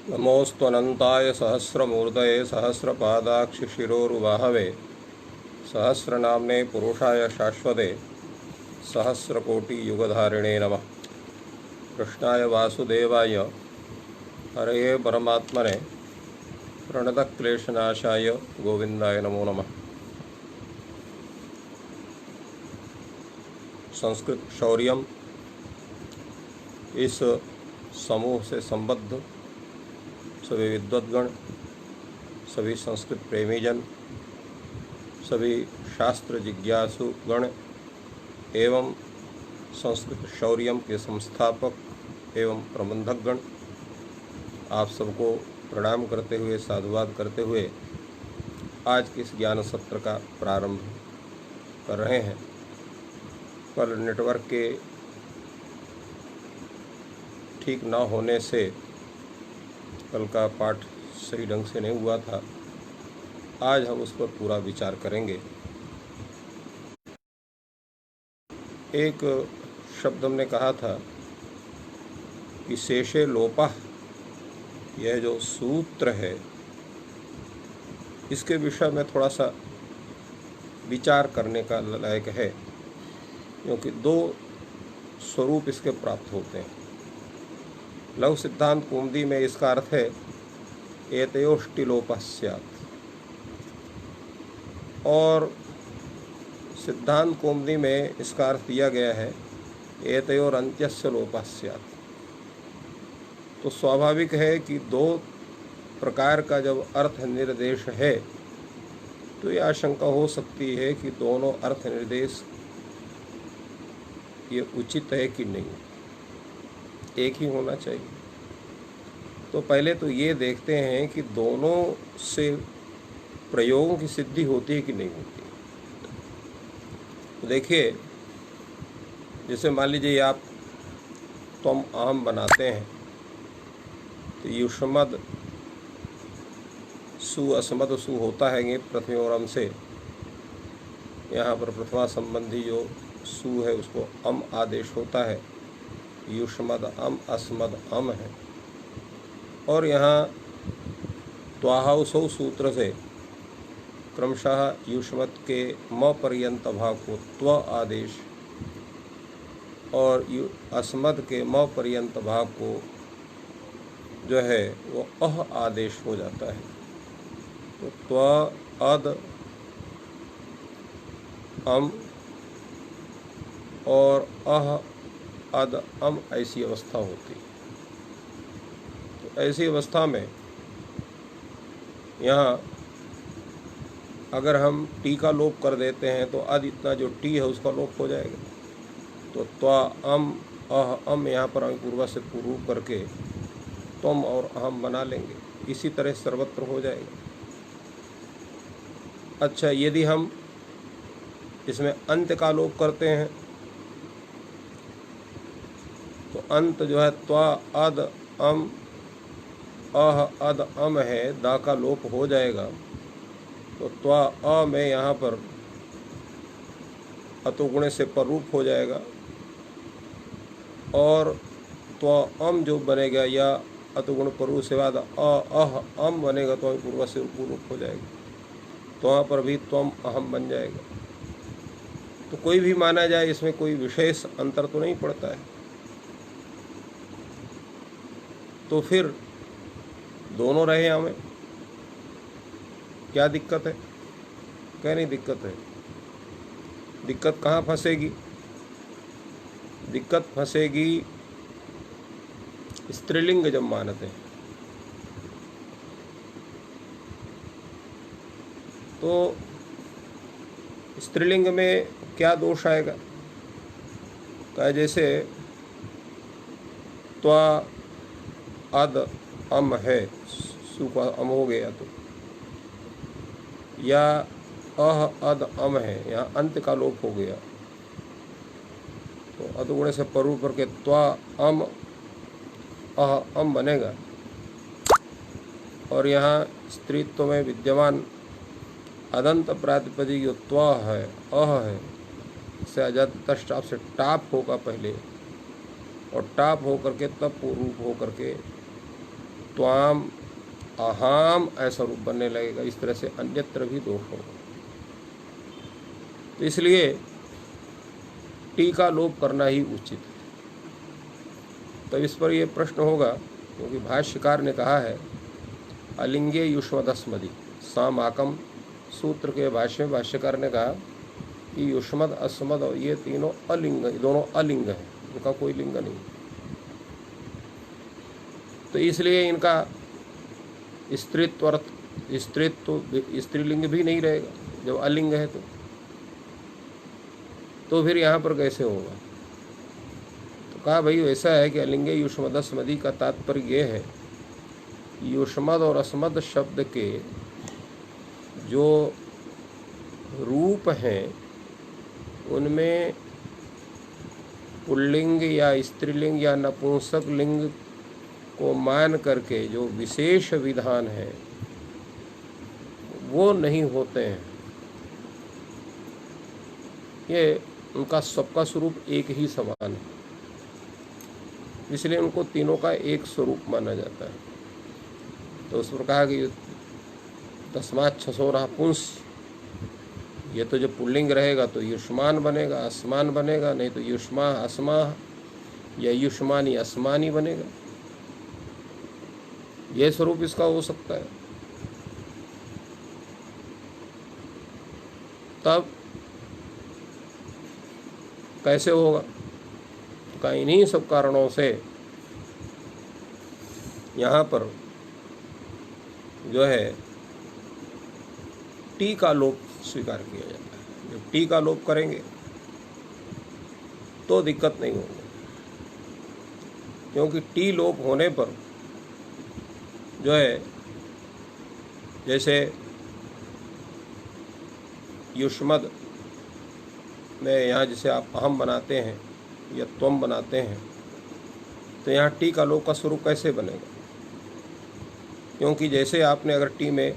नमोऽस्त्वनन्ताय सहस्रमूर्धये सहस्रपादाक्षिशिरोरुबाहवे सहस्रनाम्ने पुरुषाय शाश्वते सहस्रकोटियुगधारिणे नमः। कृष्णाय वासुदेवाय हरये परमात्मने प्रणतक्लेशनाशाय गोविंदाय नमो नमः। संस्कृत शौर्यम इस समूह से संबद्ध सभी विद्वद्गण, सभी संस्कृत प्रेमीजन, सभी शास्त्र जिज्ञासु गण एवं संस्कृत शौर्यम के संस्थापक एवं प्रबंधक गण, आप सबको प्रणाम करते हुए, साधुवाद करते हुए आज के इस ज्ञान सत्र का प्रारंभ कर रहे हैं। कल नेटवर्क के ठीक न होने से कल का पाठ सही ढंग से नहीं हुआ था। आज हम उस पर पूरा विचार करेंगे। एक शब्द हमने कहा था कि शेषे लोपः, यह जो सूत्र है इसके विषय में थोड़ा सा विचार करने का लायक है, क्योंकि दो स्वरूप इसके प्राप्त होते हैं। लघु सिद्धांत कौमुदी में इसका अर्थ है एतयोष्टिलोपः स्यात्, और सिद्धांत कौमुदी में इसका अर्थ दिया गया है एतयोरन्त्यस्य लोपः स्यात्। तो स्वाभाविक है कि दो प्रकार का जब अर्थ निर्देश है तो यह आशंका हो सकती है कि दोनों अर्थ निर्देश ये उचित है कि नहीं, एक ही होना चाहिए। तो पहले तो ये देखते हैं कि दोनों से प्रयोगों की सिद्धि होती है कि नहीं होती। तो देखिए, जैसे मान लीजिए आप तुम अहम बनाते हैं तो युष्मद सु असमद सु होता है ये प्रथम और अम से। यहाँ पर प्रथमा संबंधी जो सु है उसको अम आदेश होता है, युष्मद अम अस्मद अम है। और यहाँ त्वाहाउसौ सूत्र से क्रमशः युष्मद के म पर्यंत भाग को त्व आदेश और अस्मद के म पर्यंत भाग को जो है वो अह आदेश हो जाता है। तो त्व अद अम और अह अद अम ऐसी अवस्था होती है। तो ऐसी अवस्था में यहाँ अगर हम टी का लोप कर देते हैं तो अद इतना जो टी है उसका लोप हो जाएगा। तो त्वा अम अह अम यहाँ पर पूर्वा से पूर्व करके तुम और अहम बना लेंगे। इसी तरह सर्वत्र हो जाएगा। अच्छा, यदि हम इसमें अंत का लोप करते हैं तो अंत जो है त्वा अद अम अह अद अम है, दा का लोप हो जाएगा। तो त्वा अ में यहाँ पर अतुगुणे से पररूप हो जाएगा, और त्वा अम जो बनेगा या अतुगुण पररूप से बाद अह अम बनेगा तो पूर्व से पूर्व हो जाएगा। तो वहाँ पर भी त्वम अहम बन जाएगा। तो कोई भी माना जाए इसमें कोई विशेष अंतर तो नहीं पड़ता है। तो फिर दोनों रहे हमें, क्या दिक्कत है? क्या नहीं दिक्कत है? दिक्कत कहाँ फंसेगी? दिक्कत फंसेगी स्त्रीलिंग जब मानते हैं। तो स्त्रीलिंग में क्या दोष आएगा? कहा जैसे त्वा अद अम है, सु का अम हो गया, तो या अह अद अम है, यहाँ अंत का लोप हो गया तो अदगुणे से परु करके त्वा अम अह अम बनेगा। और यहाँ स्त्रीत्व में विद्यमान अदंत प्रातिपदिक जो त्वा है, अह है, से अजात तष्टाप से टाप होगा पहले, और टाप हो करके तब रूप हो करके त्वाम अहाम ऐसा रूप बनने लगेगा। इस तरह से अन्यत्र भी दोष होगा। तो इसलिए टी का लोप करना ही उचित है। तो इस पर यह प्रश्न होगा, क्योंकि भाष्यकार ने कहा है अलिंगे युष्मदस्मदि सामाकम सूत्र के भाष्य में भाष्यकार ने कहा कि युष्मद अस्मद और ये तीनों अलिंग, दोनों अलिंग हैं, इनका कोई लिंग नहीं। तो इसलिए इनका स्त्रीत्व स्त्रीलिंग भी नहीं रहेगा जब अलिंग है। तो फिर यहाँ पर कैसे होगा? तो कहा भाई ऐसा है कि अलिंगे युष्मदस्मदि का तात्पर्य यह है, युष्मद और अस्मद शब्द के जो रूप हैं उनमें पुल्लिंग या स्त्रीलिंग या नपुंसक लिंग को मान करके जो विशेष विधान है वो नहीं होते हैं। ये उनका सबका स्वरूप एक ही समान है, इसलिए उनको तीनों का एक स्वरूप माना जाता है। तो उस पर कहा कि तस्मात् छसोरा पुंस, ये तो जो पुल्लिंग रहेगा तो युष्मान बनेगा, आसमान बनेगा, नहीं तो युष्मा अस्मा या युष्मानी अस्मानी बनेगा। यह स्वरूप इसका हो सकता है। तब कैसे होगा? तो कहीं इन्हीं सब कारणों से यहाँ पर जो है टी का लोप स्वीकार किया जाता है। जब टी का लोप करेंगे तो दिक्कत नहीं होगी, क्योंकि टी लोप होने पर जो है जैसे युष्मद में यहाँ जिसे आप अहम बनाते हैं या त्वम बनाते हैं, तो यहाँ टी का लोप का स्वरूप कैसे बनेगा? क्योंकि जैसे आपने अगर टी में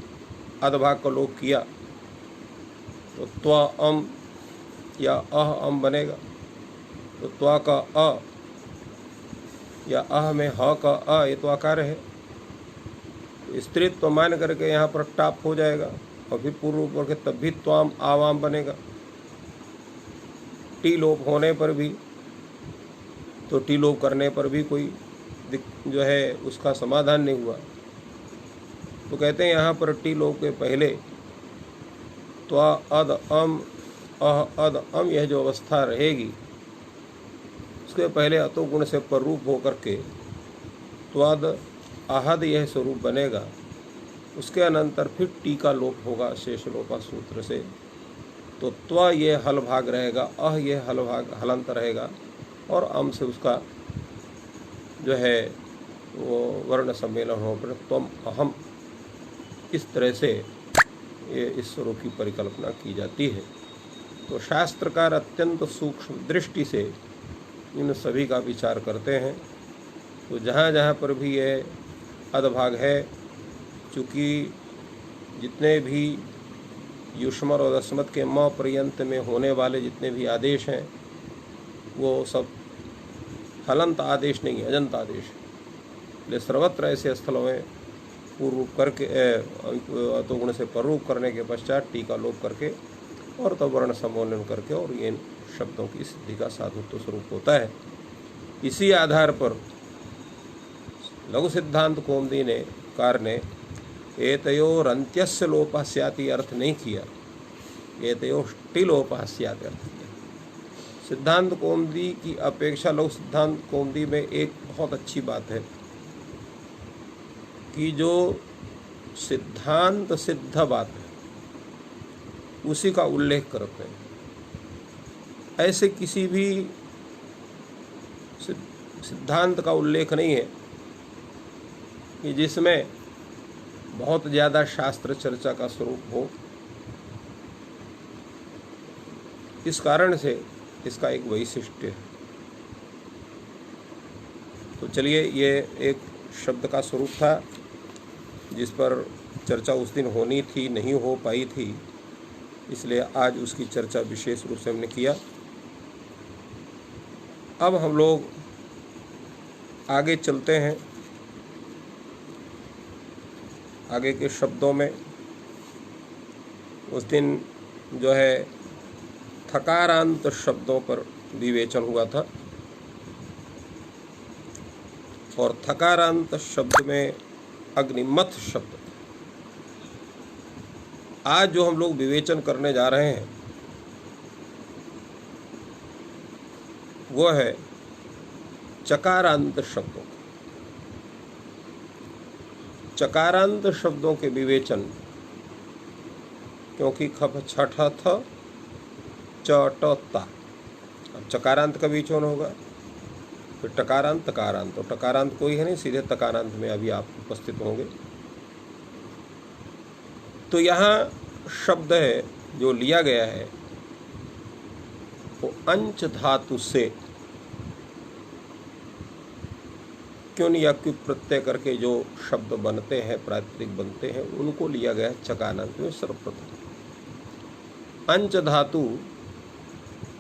अधभाग का लोप किया तो त्वा अम या अह अम बनेगा। तो त्वा का अ या अह में ह का अ, ये तो आकार है। स्त्रीत्व मान करके यहाँ पर टाप हो जाएगा और फिर पूर्व रूप करके तब भी त्वाम आवाम बनेगा। टी लोप होने पर भी, तो टी लोप करने पर भी कोई जो है उसका समाधान नहीं हुआ। तो कहते हैं यहाँ पर टी लोप के पहले त्वा अद अम अह अद अम यह जो अवस्था रहेगी, उसके पहले अतो गुण से पररूप होकर के त्वाद आहद यह स्वरूप बनेगा। उसके अनंतर फिर टी का लोप होगा शेष लोपा सूत्र से। तो त्वा ये हल भाग रहेगा, अह ये हल भाग हलंत रहेगा, और अम से उसका जो है वो वर्ण सम्मेलन हो पर त्वम अहम, इस तरह से ये इस स्वरूप की परिकल्पना की जाती है। तो शास्त्रकार अत्यंत सूक्ष्म दृष्टि से इन सभी का विचार करते हैं। तो जहाँ जहाँ पर भी ये अधभाग है, चूँकि जितने भी युष्मर और अस्मत् के म पर्यंत में होने वाले जितने भी आदेश हैं वो सब हलंत आदेश नहीं है, अजंत आदेश है। इसलिए सर्वत्र ऐसे स्थलों में पूर्व करके अतोगुण से पररूप करने के पश्चात टी का लोप करके और तब वर्ण सम्मोलन करके और ये शब्दों की सिद्धि का साधुत्व स्वरूप होता है। इसी आधार पर लघु सिद्धांत कौमुदी ने कार ने एतयोरन्त्यस्य लोपः स्याति अर्थ नहीं किया, एतयोष्टि लोपः स्याति अर्थ किया। सिद्धांत कौमुदी की अपेक्षा लघु सिद्धांत कौमुदी में एक बहुत अच्छी बात है कि जो सिद्धांत सिद्ध बात है उसी का उल्लेख करते हैं। ऐसे किसी भी सिद्धांत का उल्लेख नहीं है कि जिसमें बहुत ज़्यादा शास्त्र चर्चा का स्वरूप हो। इस कारण से इसका एक वैशिष्ट्य है। तो चलिए, ये एक शब्द का स्वरूप था जिस पर चर्चा उस दिन होनी थी, नहीं हो पाई थी, इसलिए आज उसकी चर्चा विशेष रूप से हमने किया। अब हम लोग आगे चलते हैं आगे के शब्दों में उस दिन जो है थकारांत शब्दों पर विवेचन हुआ था और थकारांत शब्द में अग्निमथ शब्द था। आज जो हम लोग विवेचन करने जा रहे हैं वो है चकारांत शब्दों का। चकारांत शब्दों के विवेचन, क्योंकि खप छठ थ च ट ता, अब चकारांत का विवेचन होगा, फिर टकारांत तकारांत, तो टकारांत कोई है नहीं, सीधे तकारांत में अभी आप उपस्थित होंगे। तो यहाँ शब्द है जो लिया गया है वो अंच धातु से क्यों या क्यों प्रत्यय करके जो शब्द बनते हैं, प्रातिपदिक बनते हैं, उनको लिया गया है चकारांत में। सर्वप्रथम अंच धातु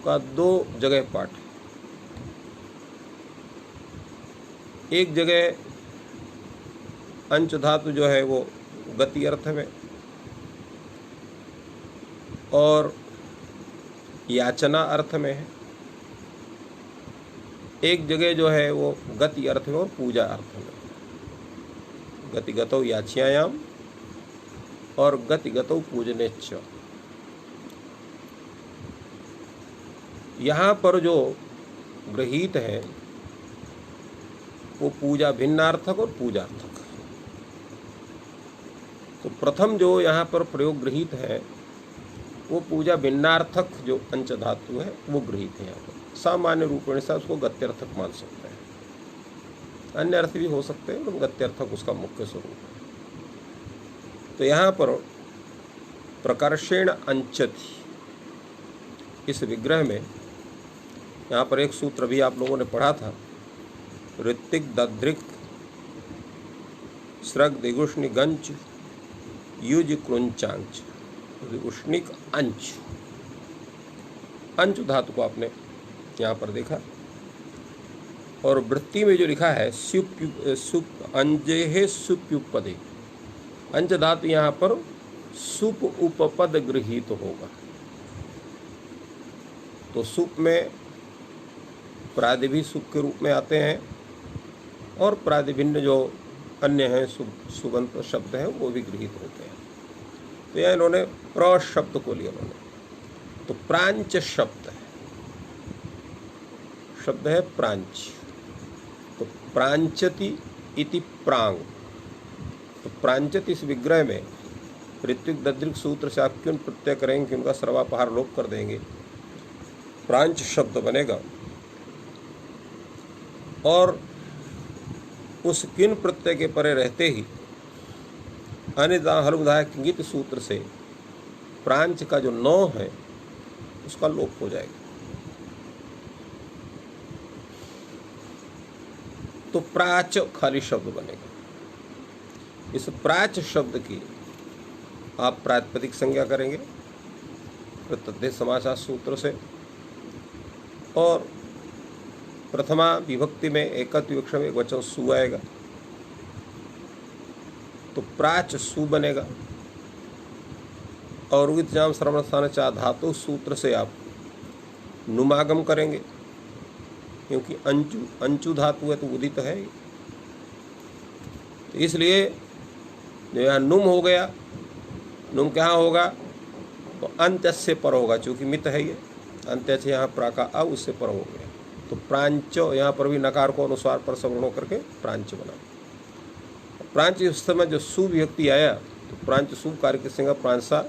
का 2 जगह पाठ है। एक जगह अंच धातु जो है वो गति अर्थ में और याचना अर्थ में है, एक जगह जो है वो गति अर्थ में और पूजा अर्थ में। गतिगतौ याच्यायाम और गतिगतौ पूजनेच्च। यहाँ पर जो गृहीत है वो पूजा भिन्नार्थक और पूजार्थक। तो प्रथम जो यहाँ पर प्रयोग गृहीत है वो पूजा भिन्नार्थक जो अंच धातु है वो गृहीत है। यहाँ पर सामान्य रूपेण से उसको गत्यर्थक मान सकते हैं, अन्य अर्थ भी हो सकते हैं, लेकिन गत्यर्थक उसका मुख्य स्वरूप है। तो यहाँ पर प्रकर्षेण अंचति इस विग्रह में यहाँ पर एक सूत्र भी आप लोगों ने पढ़ा था, ऋत्विक दद्रिक स्रग दिगुष्णि गंच युज क्रुंचांच उष्णिक अंच। अंच धातु को आपने यहाँ पर देखा और वृत्ति में जो लिखा है सुप अंजे सुप्युपदे, अंच धातु यहाँ पर सुप उपपद गृहीत होगा। तो सुप में प्रादिभी सुप के रूप में आते हैं और प्रादिभिन्न जो अन्य हैं सुबंत शब्द हैं वो भी गृहीत होते हैं। तो यह इन्होंने प्र शब्द को लिया उन्होंने, तो प्रांच शब्द है, शब्द है प्रांच। तो प्रांचति इति प्रांग, तो प्रांचति इस विग्रह में ऋत्विक दद्रिक सूत्र से आप क्यों प्रत्यय करेंगे कि उनका सर्वापहार लोप कर देंगे, प्रांच शब्द बनेगा। और उस किन प्रत्यय के परे रहते ही अन्यथा हलुधायक गीत सूत्र से प्रांच का जो नौ है उसका लोप हो जाएगा। तो प्राच खाली शब्द बनेगा। इस प्राच शब्द की आप प्रातिपदिक संज्ञा करेंगे प्रत्यय समासा सूत्र से, और प्रथमा विभक्ति में एकत्व विवक्षा में एक वचन सु आएगा, तो प्राच सु बनेगा। और उदितजाम श्रवण स्थान चा धातु सूत्र से आप नुमागम करेंगे, क्योंकि अंचु धातु है तो उदित है, तो इसलिए जो यहाँ नुम हो गया, नुम क्या होगा तो अंत्य से पर होगा, चूँकि मित है ये, अंत्य से यहाँ प्रा का अ उससे पर हो गया। तो प्रांच यहाँ पर भी नकार को अनुस्वार पर सवर्ण करके प्रांच बना। प्रांच उस समय जो सु विभक्ति आया तो प्रांच सु कार्य की संज्ञा प्रांसा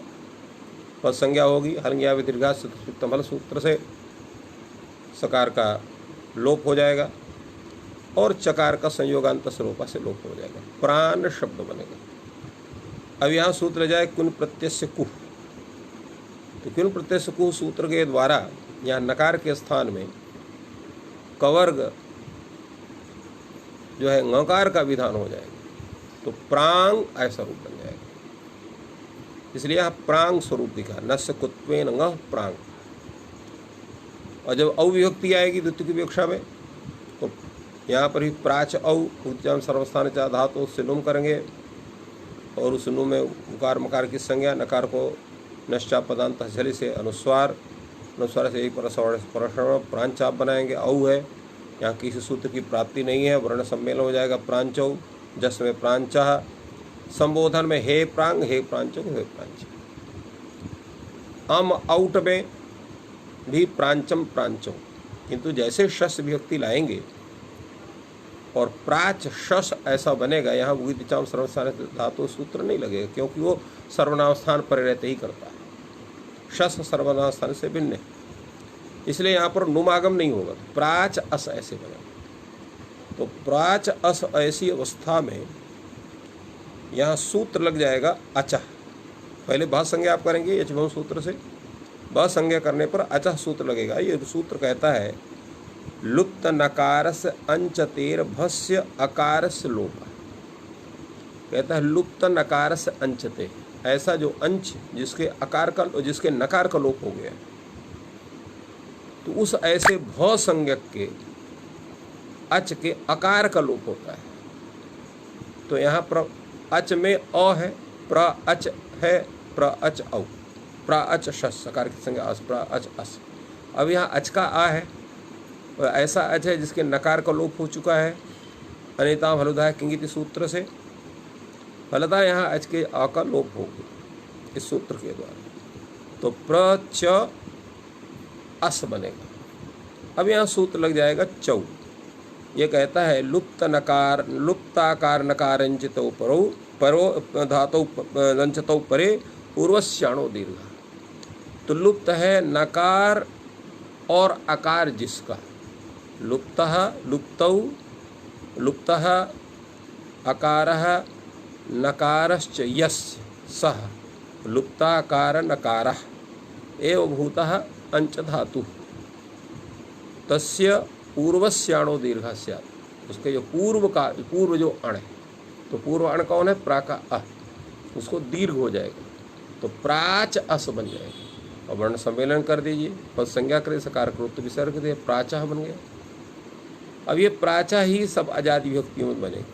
पद संज्ञा होगी। हलंग्या दीर्घा तमल सूत्र से सकार का लोप हो जाएगा और चकार का संयोगांत स्वरूपा से लोप हो जाएगा, प्राण शब्द बनेगा। अब यहाँ सूत्र जाए कुन प्रत्यय से कुह, तो कुन प्रत्यय से कुह सूत्र के द्वारा यहाँ नकार के स्थान में कवर्ग जो है ngकार का विधान हो जाएगा, तो प्रांग ऐसा रूप बन जाएगा। इसलिए यहाँ प्रांग स्वरूप दिखा, नस्य कुत्वेन ngः प्रांग। और जब अविभक्ति आएगी द्वितीय की विवक्षा में तो यहाँ पर ही प्राच औ उच्चारण सर्वस्थान चा धातु से लुम करेंगे और उस नु में उकार मकार की संज्ञा, नकार को नश्चा पदांत झली से अनुस्वार, अनुस्वार से एक परसवर्ण प्रांच आप बनाएंगे। औ है, यहाँ किसी सूत्र की प्राप्ति नहीं है, वर्ण सम्मेलन हो जाएगा प्रांचौ। जस में प्रांचा, संबोधन में हे प्रांग, हे प्रांचो, हे प्रांच। अम आउट में भी प्रांचम प्रांचो, किंतु जैसे शस विभक्ति लाएंगे और प्राच शस ऐसा बनेगा, यहाँ विदिचाम सर्वनाम धातु सूत्र नहीं लगेगा, क्योंकि वो सर्वनाम स्थान पर रहते ही करता है। शस सर्वनाम स्थान से भिन्न है, इसलिए यहाँ पर नुमागम नहीं होगा। प्राच अस ऐसे बनेगा। तो प्राच अस ऐसी अवस्था में यहाँ सूत्र लग जाएगा अचः। पहले भ संज्ञा आप करेंगे यचभव सूत्र से, ब संज्ञा करने पर अचः सूत्र लगेगा। ये सूत्र कहता है लुप्त नकारस अंचतेर भस्य अकारस लोप। कहता है लुप्त नकारस अंचते, ऐसा जो अंश जिसके अकार का, जिसके नकार का लोप हो गया, तो उस ऐसे भ संज्ञक के अच के अकार का लोप होता है। तो यहाँ पर अच में अ है, प्र अच है, प्र अच औ, प्र अच शस, अकार की संज्ञा अस, प्र अच अस। अब यहाँ अच का आ है, ऐसा अच है जिसके नकार का लोप हो चुका है अनिता फलुदा किंगित सूत्र से। फलता यहाँ अच के आ का लोप होगा इस सूत्र के द्वारा, तो प्र च अस बनेगा। अब यहाँ सूत्र लग जाएगा चौ। ये कहता है लुप्त नकार, लुप्ताकार नकारंचितो परो, परो धातु लंचतो परे पूर्वस्याणो दीर्घ। तो लुप्त है नकार और अकार जिसका, लुप्तः लुप्तौ, लुप्तः अकारः नकारश्च यस्य सः लुप्ताकार नकारः एव भूतः अंच धातु तस्य पूर्वस्याणो दीर्घ स्यात्। उसके जो पूर्व जो अण है, तो पूर्व अण कौन है? प्रा का अ, उसको दीर्घ हो जाएगा, तो प्राच अस बन जाएगा। और वर्ण सम्मेलन कर दीजिए, पद संज्ञा करें, सकार कृत विसर्ग दे, प्राचा बन गया। अब ये प्राचा ही सब अजाति विभक्तियों में बनेगा।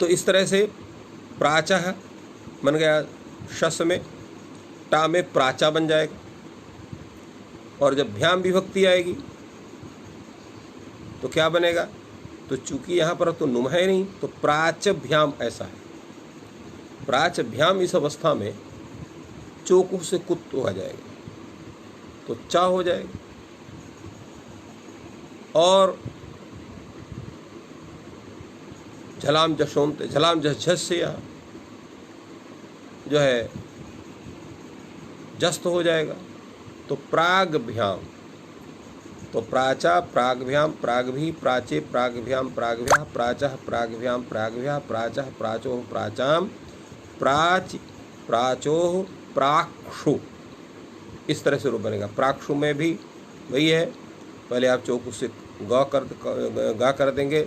तो इस तरह से प्राचा बन गया शस में, टा में प्राचा बन जाएगा। और जब भ्याम विभक्ति आएगी तो क्या बनेगा? तो चूंकि यहाँ पर तो नुम है नहीं, तो प्राच भ्याम ऐसा है। प्राच भ्याम इस अवस्था में चोकु से कुत्तो आ जाएगा, तो चा हो जाएगा। और झलाम जशोंत, झलाम झस से यहाँ जो है जस्त हो जाएगा, तो प्राग भ्याम, तो प्राचा प्रागभ्याम, प्रागभी प्राचे प्रागभ्याम प्रागभ्या, प्राचः प्रागभ्याम प्रागभ्या, प्राचः प्राचोः प्राचाम, प्राच प्राचोः प्राक्षु। इस तरह से रूप बनेगा। प्राक्षु में भी वही है, पहले आप चौकू से गा कर देंगे,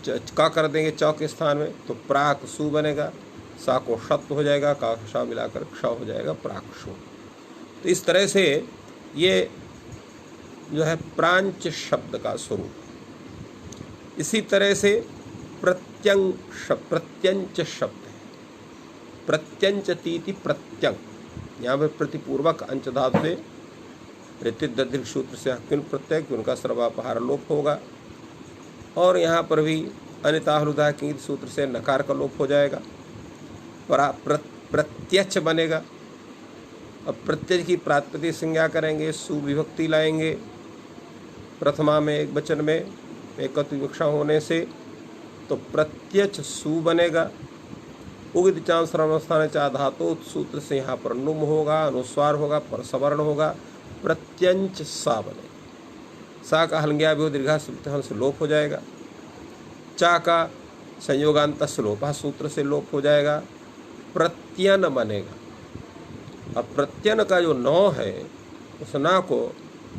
का कर देंगे चौ के स्थान में, तो प्राक सु बनेगा, सा को शत्व हो जाएगा, का शा मिलाकर क्ष हो जाएगा प्राक्षु। तो इस तरह से ये जो है प्रांच शब्द का स्वरूप। इसी तरह से प्रत्यंग प्रत्यंच शब्द है, प्रत्यंच तीति प्रत्यंग, यहाँ पर प्रतिपूर्वक अंच धातु से ऋतिदधिक सूत्र से किन प्रत्यय कि उनका सर्वापहार लोप होगा। और यहाँ पर भी अनिता हृदय की सूत्र से नकार का लोप हो जाएगा, प्रत्यक्ष बनेगा। अब प्रत्यय की प्रातिपदिक संज्ञा करेंगे, सुविभक्ति लाएंगे, प्रथमा में एक वचन में एकत्व विवक्षा होने से, तो प्रत्यक्ष सु बनेगा। उगित चाम सर्वस्थान चा धातु सूत्र से यहाँ पर नुम होगा, अनुस्वार होगा, पर सवर्ण होगा, प्रत्यंच सा बनेगा। सा का हलंग्या भी दीर्घा से लोप हो जाएगा। चा का संयोगांत लोपा सूत्र से लोप हो जाएगा। प्रत्यन बनेगा। अब प्रत्यन का जो नौ है, उस ना को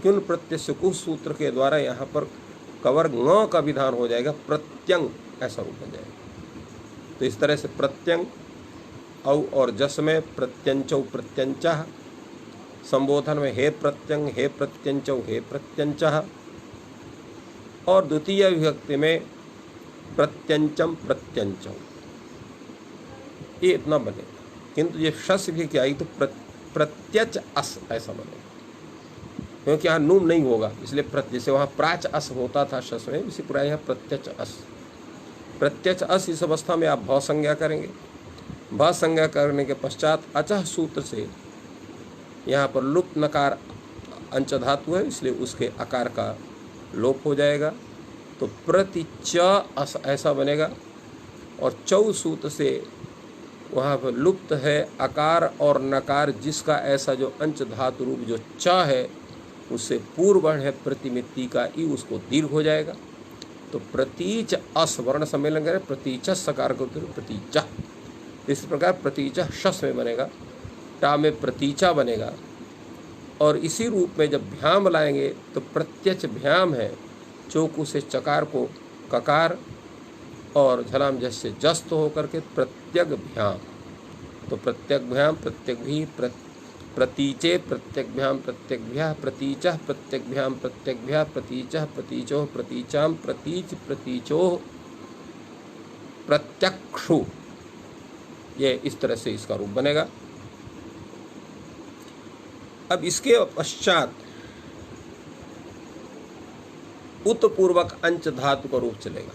क्युन प्रत्यय सुकु सूत्र के द्वारा यहाँ पर कवर ङ का विधान हो जाएगा, प्रत्यंग ऐसा रूप बन जाएगा। तो इस तरह से प्रत्यंग औ और जस में प्रत्यंचौ प्रत्यंचः, संबोधन में हे प्रत्यंग हे प्रत्यंचौ हे प्रत्यंचः, और द्वितीय विभक्ति में प्रत्यंचम प्रत्यंचम, ये इतना बनेगा। किंतु ये शस भी क्या आई तो प्रत्यच अस ऐसा बनेगा, क्योंकि यहाँ नूम नहीं होगा, इसलिए जैसे वहाँ प्राच अस होता था शस में, इसी प्रकार यहाँ प्रत्यच अस। प्रत्यच अस इस अवस्था में आप भाव संज्ञा करेंगे। भाव संज्ञा करने के पश्चात अचह सूत्र से यहाँ पर लुप्त नकार अंच धातु है, इसलिए उसके आकार का लोप हो जाएगा, तो प्रति च अस ऐसा बनेगा। और चौ सूत्र से वहाँ पर लुप्त है आकार और नकार, जिसका ऐसा जो अंच धातु रूप जो च है उससे पूर्व है प्रतिमिति का ई, उसको दीर्घ हो जाएगा। तो प्रतीच अस वर्ण सम्मेलन करें, प्रतीच सकार को प्रतीच, इस प्रकार प्रतीच शस में बनेगा, टा में प्रतीचा बनेगा। और इसी रूप में जब भ्याम लाएंगे तो प्रत्यच भ्याम है, चौकू से चकार को ककार और झलाम जस से जस्त होकर के प्रत्यग भ्याम, तो प्रत्यग भ्याम प्रत्यग भी प्रतीचे प्रत्यग भ्याम प्रत्यग भ्या प्रतीच प्रत्यग भ्याम प्रत्यग भ्या प्रतीच प्रतीचो प्रतीचाम प्रतीच प्रतीचो प्रत्यक्षु, ये इस तरह से इसका रूप बनेगा। अब इसके पश्चात उत्पूर्वक अंच धातु का रूप चलेगा।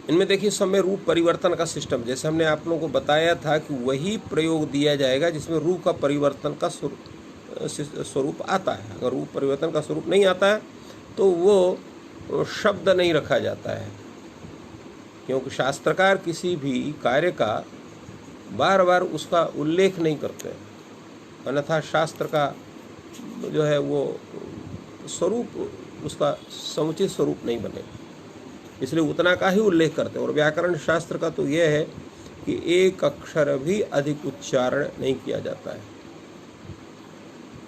इनमें देखिए सब में रूप परिवर्तन का सिस्टम, जैसे हमने आप लोगों को बताया था कि वही प्रयोग दिया जाएगा जिसमें रूप का परिवर्तन का स्वरूप आता है। अगर रूप परिवर्तन का स्वरूप नहीं आता है तो वो शब्द नहीं रखा जाता है, क्योंकि शास्त्रकार किसी भी कार्य का बार बार उसका उल्लेख नहीं करते हैं, अन्यथा शास्त्र का जो है वो स्वरूप उसका समुचित स्वरूप नहीं बनेगा, इसलिए उतना का ही उल्लेख करते हैं। और व्याकरण शास्त्र का तो यह है कि एक अक्षर भी अधिक उच्चारण नहीं किया जाता है,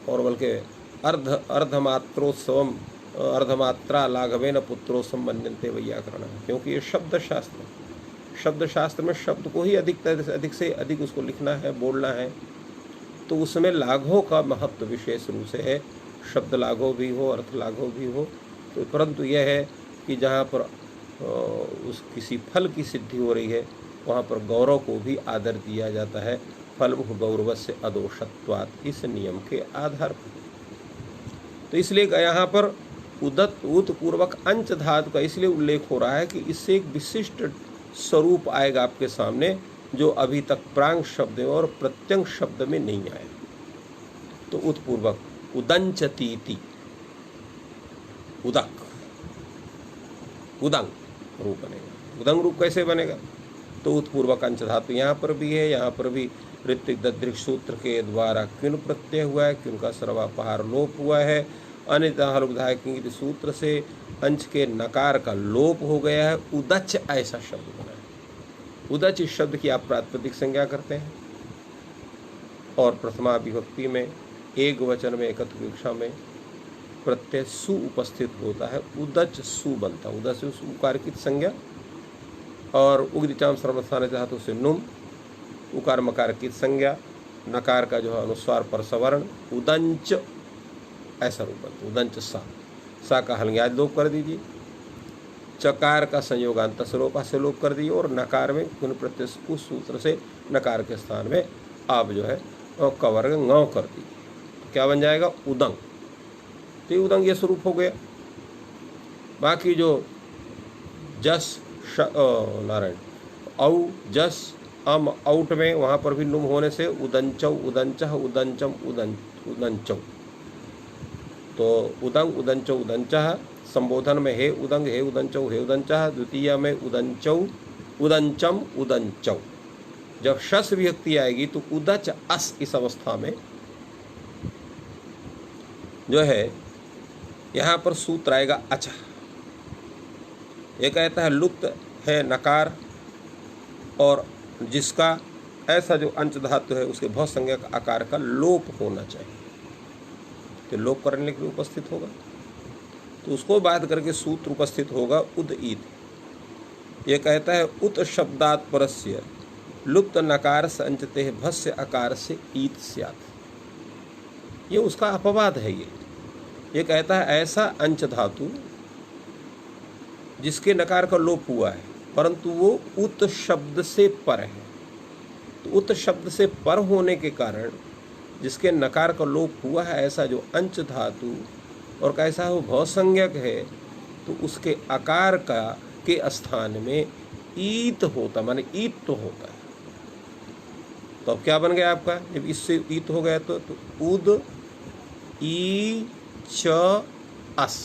और बल्कि अर्धमात्रोत्सवम अर्धमात्रा लाघवेन पुत्रोत्सव मन्यन्ते व्याकरण, क्योंकि ये शब्द शास्त्र में शब्द को ही अधिक से अधिक उसको लिखना है, बोलना है, तो उसमें लाघव का महत्व विशेष रूप से है। शब्द लाघव भी हो, अर्थ लाघव भी हो, तो परंतु यह है कि जहाँ पर उस किसी फल की सिद्धि हो रही है वहाँ पर गौरव को भी आदर दिया जाता है, फलमुह गौरवस्य अदोषत्वात्, इस नियम के आधार पर। तो इसलिए यहाँ पर उत्पूर्वक अंच धातु का इसलिए उल्लेख हो रहा है कि इससे एक विशिष्ट स्वरूप आएगा आपके सामने, जो अभी तक प्रांग शब्द और प्रत्यंग शब्द में नहीं आया। तो उत्पूर्वक उदंचतीति, उदक उदंग रूप बनेगा। उदंग रूप कैसे बनेगा? तो उत्पूर्वक अंच धातु यहाँ पर भी है, यहाँ पर भी ऋत्विक ददृक सूत्र के द्वारा क्युन प्रत्यय हुआ है, क्युन का सर्वापहार लोप हुआ है। अन्यथा हलुधायक सूत्र से अंश के नकार का लोप हो गया है, उदच ऐसा शब्द बना है। उदच इस शब्द की आप प्रातिपदिक संज्ञा करते हैं, और प्रथमा विभक्ति में एक वचन में एकत्र विवक्षा में प्रत्यय सु उपस्थित होता है, उदच सु बनता है। उदच सु उकार की संज्ञा, और उग्रचाम सर्वस्थान धातु से नुम, उकार मकार की संज्ञा, नकार का जो है अनुस्वार पर सवर्ण, उदंच ऐसा रूप बनता। उदंच सा का हलंग्याज लोप कर दीजिए, चकार का संयोगांत स्वरूपा से लोप कर दीजिए, और नकार में गुण प्रत्यय उस सूत्र से नकार के स्थान में आप जो है कवर्ग ङ कर दीजिए, तो क्या बन जाएगा? उदंग। तो ये उदंग ये स्वरूप हो गया। बाकी जो जस नारायण औ जस अम आउट में वहाँ पर भी नुम होने से उदंचौ उदंचह उदंचम उदंचौ, तो उदंग उदंचौ उदंचह, संबोधन में हे उदंग हे उदंचौ हे उदंचह, द्वितीय में उदंचौ उदंचम उदंचौ। जब शस विभक्ति आएगी तो उदच अस इस अवस्था में जो है यहाँ पर सूत्र आएगा अच्छा। ये कहता है लुप्त है नकार, और जिसका ऐसा जो अंच धातु है उसके बहुत संज्ञक आकार का लोप होना चाहिए, तो लोप करने के लिए उपस्थित होगा, तो उसको बात करके सूत्र उपस्थित होगा उद ईद। ये कहता है उत शब्दात् परस्य लुप्त नकार संचते भस्य आकार से ईद स्यात्, ये उसका अपवाद है। ये कहता है ऐसा अंच धातु जिसके नकार का लोप हुआ है, परंतु वो उत शब्द से पर है। तो उत शब्द से पर होने के कारण जिसके नकार का लोप हुआ है, ऐसा जो अंच धातु और कैसा वो भवसंज्ञक है, तो उसके आकार का के स्थान में ईत होता, माने ईत तो होता है। तो अब क्या बन गया आपका, जब इससे ईत हो गया तो उद ई च अस,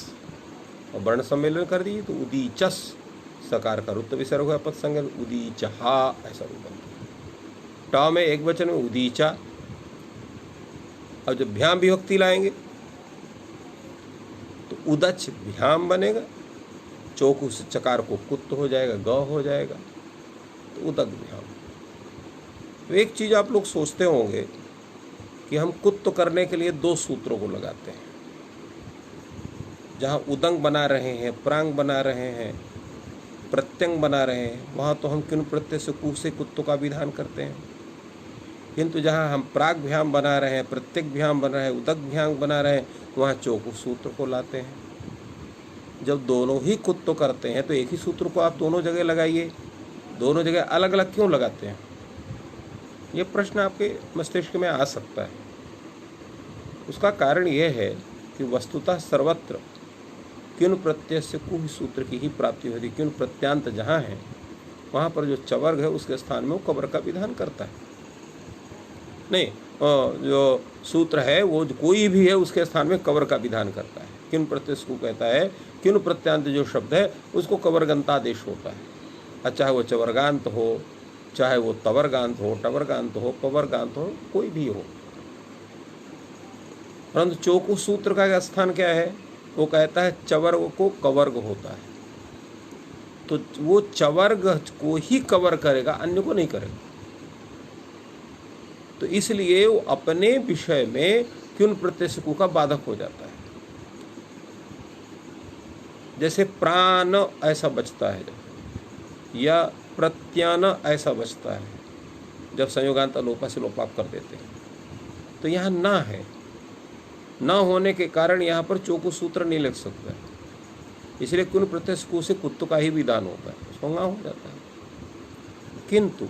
और वर्ण सम्मेलन कर दिए तो उदीचस, सकार का रुत्त विसर्ग हुआ पद संज्ञा, उदीचहा ऐसा रूप बनता है। ट में एक वचन में उदीचा। अब जब भ्याम विभक्ति लाएंगे तो उदच भ्याम बनेगा, चौकू से चकार को कुत्त हो जाएगा, ग हो जाएगा, तो उदक भ्याम। तो एक चीज आप लोग सोचते होंगे कि हम कुत्त करने के लिए दो सूत्रों को लगाते हैं। जहाँ उदंग बना रहे हैं, प्रांग बना रहे हैं, प्रत्यंग बना रहे हैं, वहाँ तो हम किन प्रत्यय से कु से कुत्तों का विधान करते हैं। किंतु जहाँ हम प्राग भ्याम बना रहे हैं, प्रत्येक भ्याम बना रहे हैं, उदक भ्याम बना रहे हैं, वहाँ चौकु सूत्र को लाते हैं। जब दोनों ही कुत्त करते हैं तो एक ही सूत्र को आप दोनों जगह लगाइए, दोनों जगह अलग अलग क्यों लगाते हैं? ये प्रश्न आपके मस्तिष्क में आ सकता है। उसका कारण यह है कि वस्तुतः सर्वत्र किन प्रत्यय से कु सूत्र की ही प्राप्ति होती है। किन प्रत्यांत जहाँ है वहाँ पर जो चवर्ग है उसके स्थान में वो कबर का विधान करता है। नहीं, जो सूत्र है वो कोई भी है उसके स्थान में कबर का विधान करता है। किन प्रत्यय को कहता है, किन प्रत्यांत जो शब्द है उसको कबरगंतादेश होता है। चाहे वो चवर्गांत हो, चाहे वो तवर्गांत हो, टवर्गांत हो, पवर्गांत हो, कोई भी हो। परंतु चौकु सूत्र का स्थान क्या है? वो कहता है चवर्ग को कवर्ग होता है, तो वो चवर्ग को ही कवर करेगा, अन्य को नहीं करेगा। तो इसलिए वो अपने विषय में किन प्रत्यय से कु का बाधक हो जाता है। जैसे प्राण ऐसा बचता है या प्रत्यान ऐसा बचता है, जब संयोगांत लोपा से लोपाप कर देते हैं, तो यहाँ ना है। ना होने के कारण यहाँ पर चौकु सूत्र नहीं लग सकता, इसलिए कुन प्रत्यय कु से कुत्त का ही विधान होता है, उसको ना हो जाता है। किंतु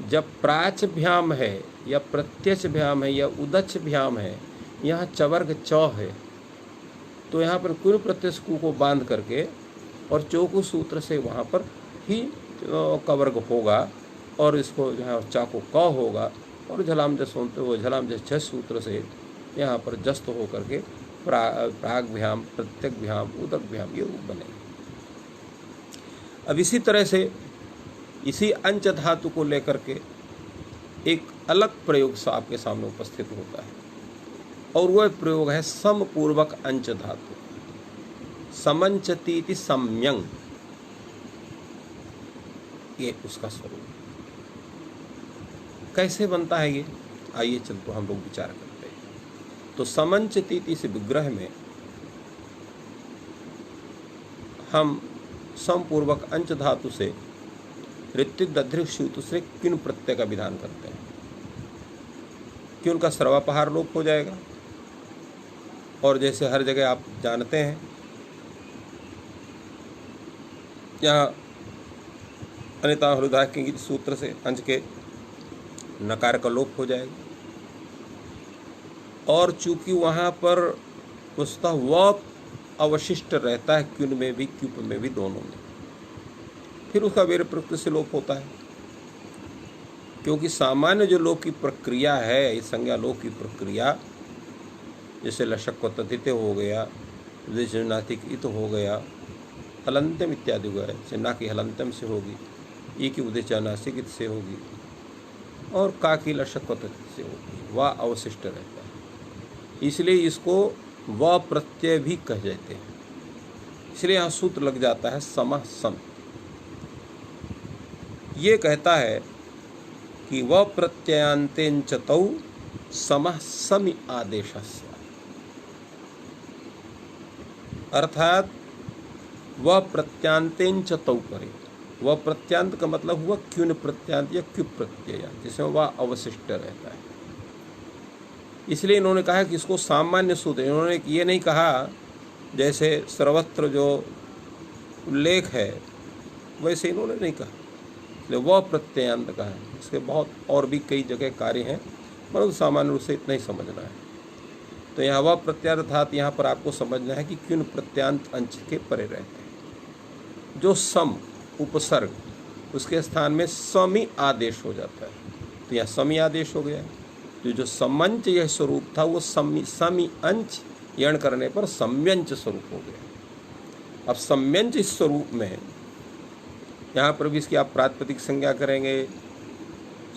जब प्राच भ्याम है या प्रत्यक्ष भ्याम है या उदच भ्याम है, यहाँ चवर्ग चौ है, तो यहाँ पर कुन प्रत्यय कु को बांध करके और चौकु सूत्र से वहाँ पर ही कवर्ग होगा, और इसको यहाँ चाको क होगा, और झलाम जस वो झलाम जस झस सूत्र से यहाँ पर जस्त हो करके प्राग भ्याम, प्रत्यक भ्याम, उदक भ्याम ये रूप बनेंगे। अब इसी तरह से इसी अंच धातु को लेकर के एक अलग प्रयोग सा आपके सामने उपस्थित होता है, और वह प्रयोग है समपूर्वक अंच धातु। समंचतीति सम्यंग, ये उसका स्वरूप कैसे बनता है ये, आइए चल तो हम लोग विचार करते हैं। तो समंचतीति से विग्रह में हम समपूर्वक अंच धातु से ऋत्विक दध्रिक सूत्र से किन प्रत्यय का विधान करते हैं। क्यों का सर्वापहार लोप हो जाएगा, और जैसे हर जगह आप जानते हैं यहाँ अनिता हृदय के सूत्र से अंश के नकार का लोप हो जाएगा, और चूंकि वहाँ पर उसका व अवशिष्ट रहता है, क्युन में भी क्यूप में भी, दोनों में, फिर उसका वीर प्रकृति से लोप होता है। क्योंकि सामान्य जो लोप की प्रक्रिया है, इस संज्ञा लोप की प्रक्रिया, जैसे लशक व तथित हो गया, जैसे नातिक इत हो गया, हलंतम इत्यादि हुआ है, चिन्ना की हलंतम से होगी, ई की उदय नासिक इत से होगी, और का की लशक व तथित से होगी, वह अवशिष्ट रहता है। इसलिए इसको व प्रत्यय भी कह जाते हैं। इसलिए यहाँ सूत्र लग जाता है समः सम। ये कहता है कि व प्रत्ययांतेन च तौ समः समी आदेशस्य, अर्थात व प्रत्यांतेन च तौ करे। वह प्रत्यांत का मतलब हुआ क्युन प्रत्यांत या क्यु प्रत्यय, जिसमें वह अवशिष्ट रहता है। इसलिए इन्होंने कहा कि इसको सामान्य सूत्र, इन्होंने ये नहीं कहा जैसे सर्वत्र जो उल्लेख है वैसे इन्होंने नहीं कहा, इसलिए वह प्रत्ययांत कहा है। इसके बहुत और भी कई जगह कार्य हैं, परंतु सामान्य रूप से इतना ही समझना है। तो यहाँ वह प्रत्यार अर्थात यहाँ पर आपको समझना है कि क्यों प्रत्यांत अंश के परे रहते हैं। जो सम उपसर्ग उसके स्थान में समी आदेश हो जाता है, तो यहाँ समी आदेश हो गया। तो जो समंच यह स्वरूप था वो समी अंश यण करने पर सम्यंच स्वरूप हो गया। अब सम्यंच इस स्वरूप में यहाँ पर भी इसकी आप प्रातिपदिक संज्ञा करेंगे,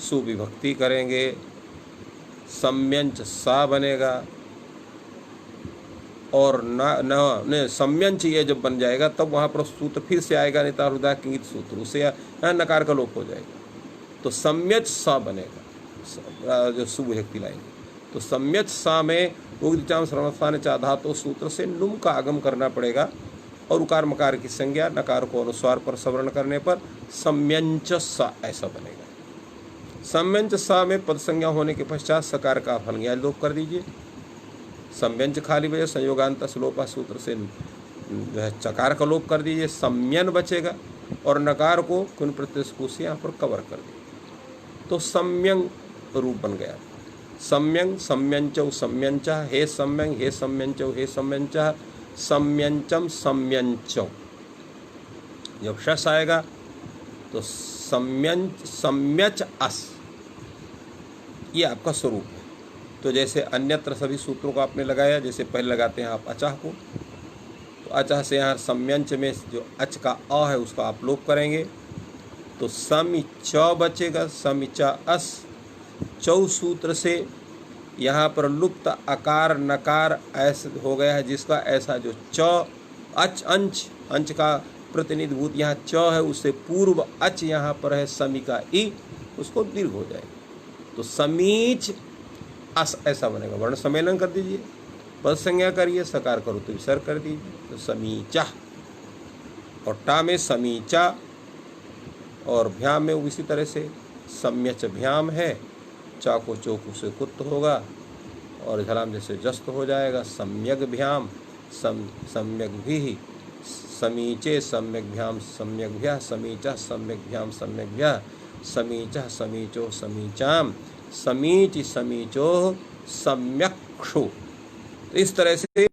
सुविभक्ति करेंगे, सम्यंच सा बनेगा, और न सम्यंच ये जब बन जाएगा तब वहाँ पर सूत्र फिर से आएगा, नेता हृदय किंगित सूत्र, उससे नकार का लोप हो जाएगा, तो सम्यच सा बनेगा। जो सुविभक्ति लाएंगे तो सम्यच सा में उग्रचाम श्रवणस्थान चाधा तो सूत्र से नुम का आगम करना पड़ेगा, और उकार मकार की संज्ञा नकार को अनुस्वार पर सवर्ण करने पर सम्यंच सा ऐसा बनेगा। सम्यंच सा में पद संज्ञा होने के पश्चात सकार का फलंज्ञा लोप कर दीजिए। सम्यंच खाली बचे, संयोगांत श्लोपा सूत्र से जो है चकार का लोप कर दीजिए, सम्यन बचेगा, और नकार को कुन प्रत्यय से यहाँ पर कवर कर दीजिए, तो सम्यंग रूप बन गया। सम्यंग सम्यंचौ सम्यंचा, हे सम्यंग हे सम्यंचौ हे सम्यंचा, सम्यंचम सम्यंचौ। जब शस आएगा तो सम्यंच सम्यच अस, ये आपका स्वरूप है। तो जैसे अन्यत्र सभी सूत्रों को आपने लगाया, जैसे पहले लगाते हैं आप अचाह को, तो अचाह से यहाँ सम्यंच में जो अच का अ है उसका आप लोप करेंगे, तो समिच बचेगा, समिचा अस। चौ सूत्र से यहाँ पर लुप्त अकार नकार ऐसे हो गया है, जिसका ऐसा जो च अच अंश का प्रतिनिधिभूत यहाँ च है, उससे पूर्व अच यहाँ पर है समी का ई, उसको दीर्घ हो जाएगा, तो समीच अस ऐसा बनेगा। वर्ण सम्मेलन कर दीजिए, पद संज्ञा करिए, सकार करो तो विसर्ग कर दीजिए, तो समीचा। और टा में समीचा, और भ्याम में इसी तरह से सम्यच भ्याम है, चा को चौकू से कुत्त होगा, और झलाम जैसे जस्त हो जाएगा, सम्यक भ्याम सम्यक भी, समीचे सम्यक भ्याम सम्यक भ्या, समीचा सम्यक भ्याम सम्यक भ्या, समीचा समीचो समीचाम, समीच समीचो सम्यक्षु। तो इस तरह से,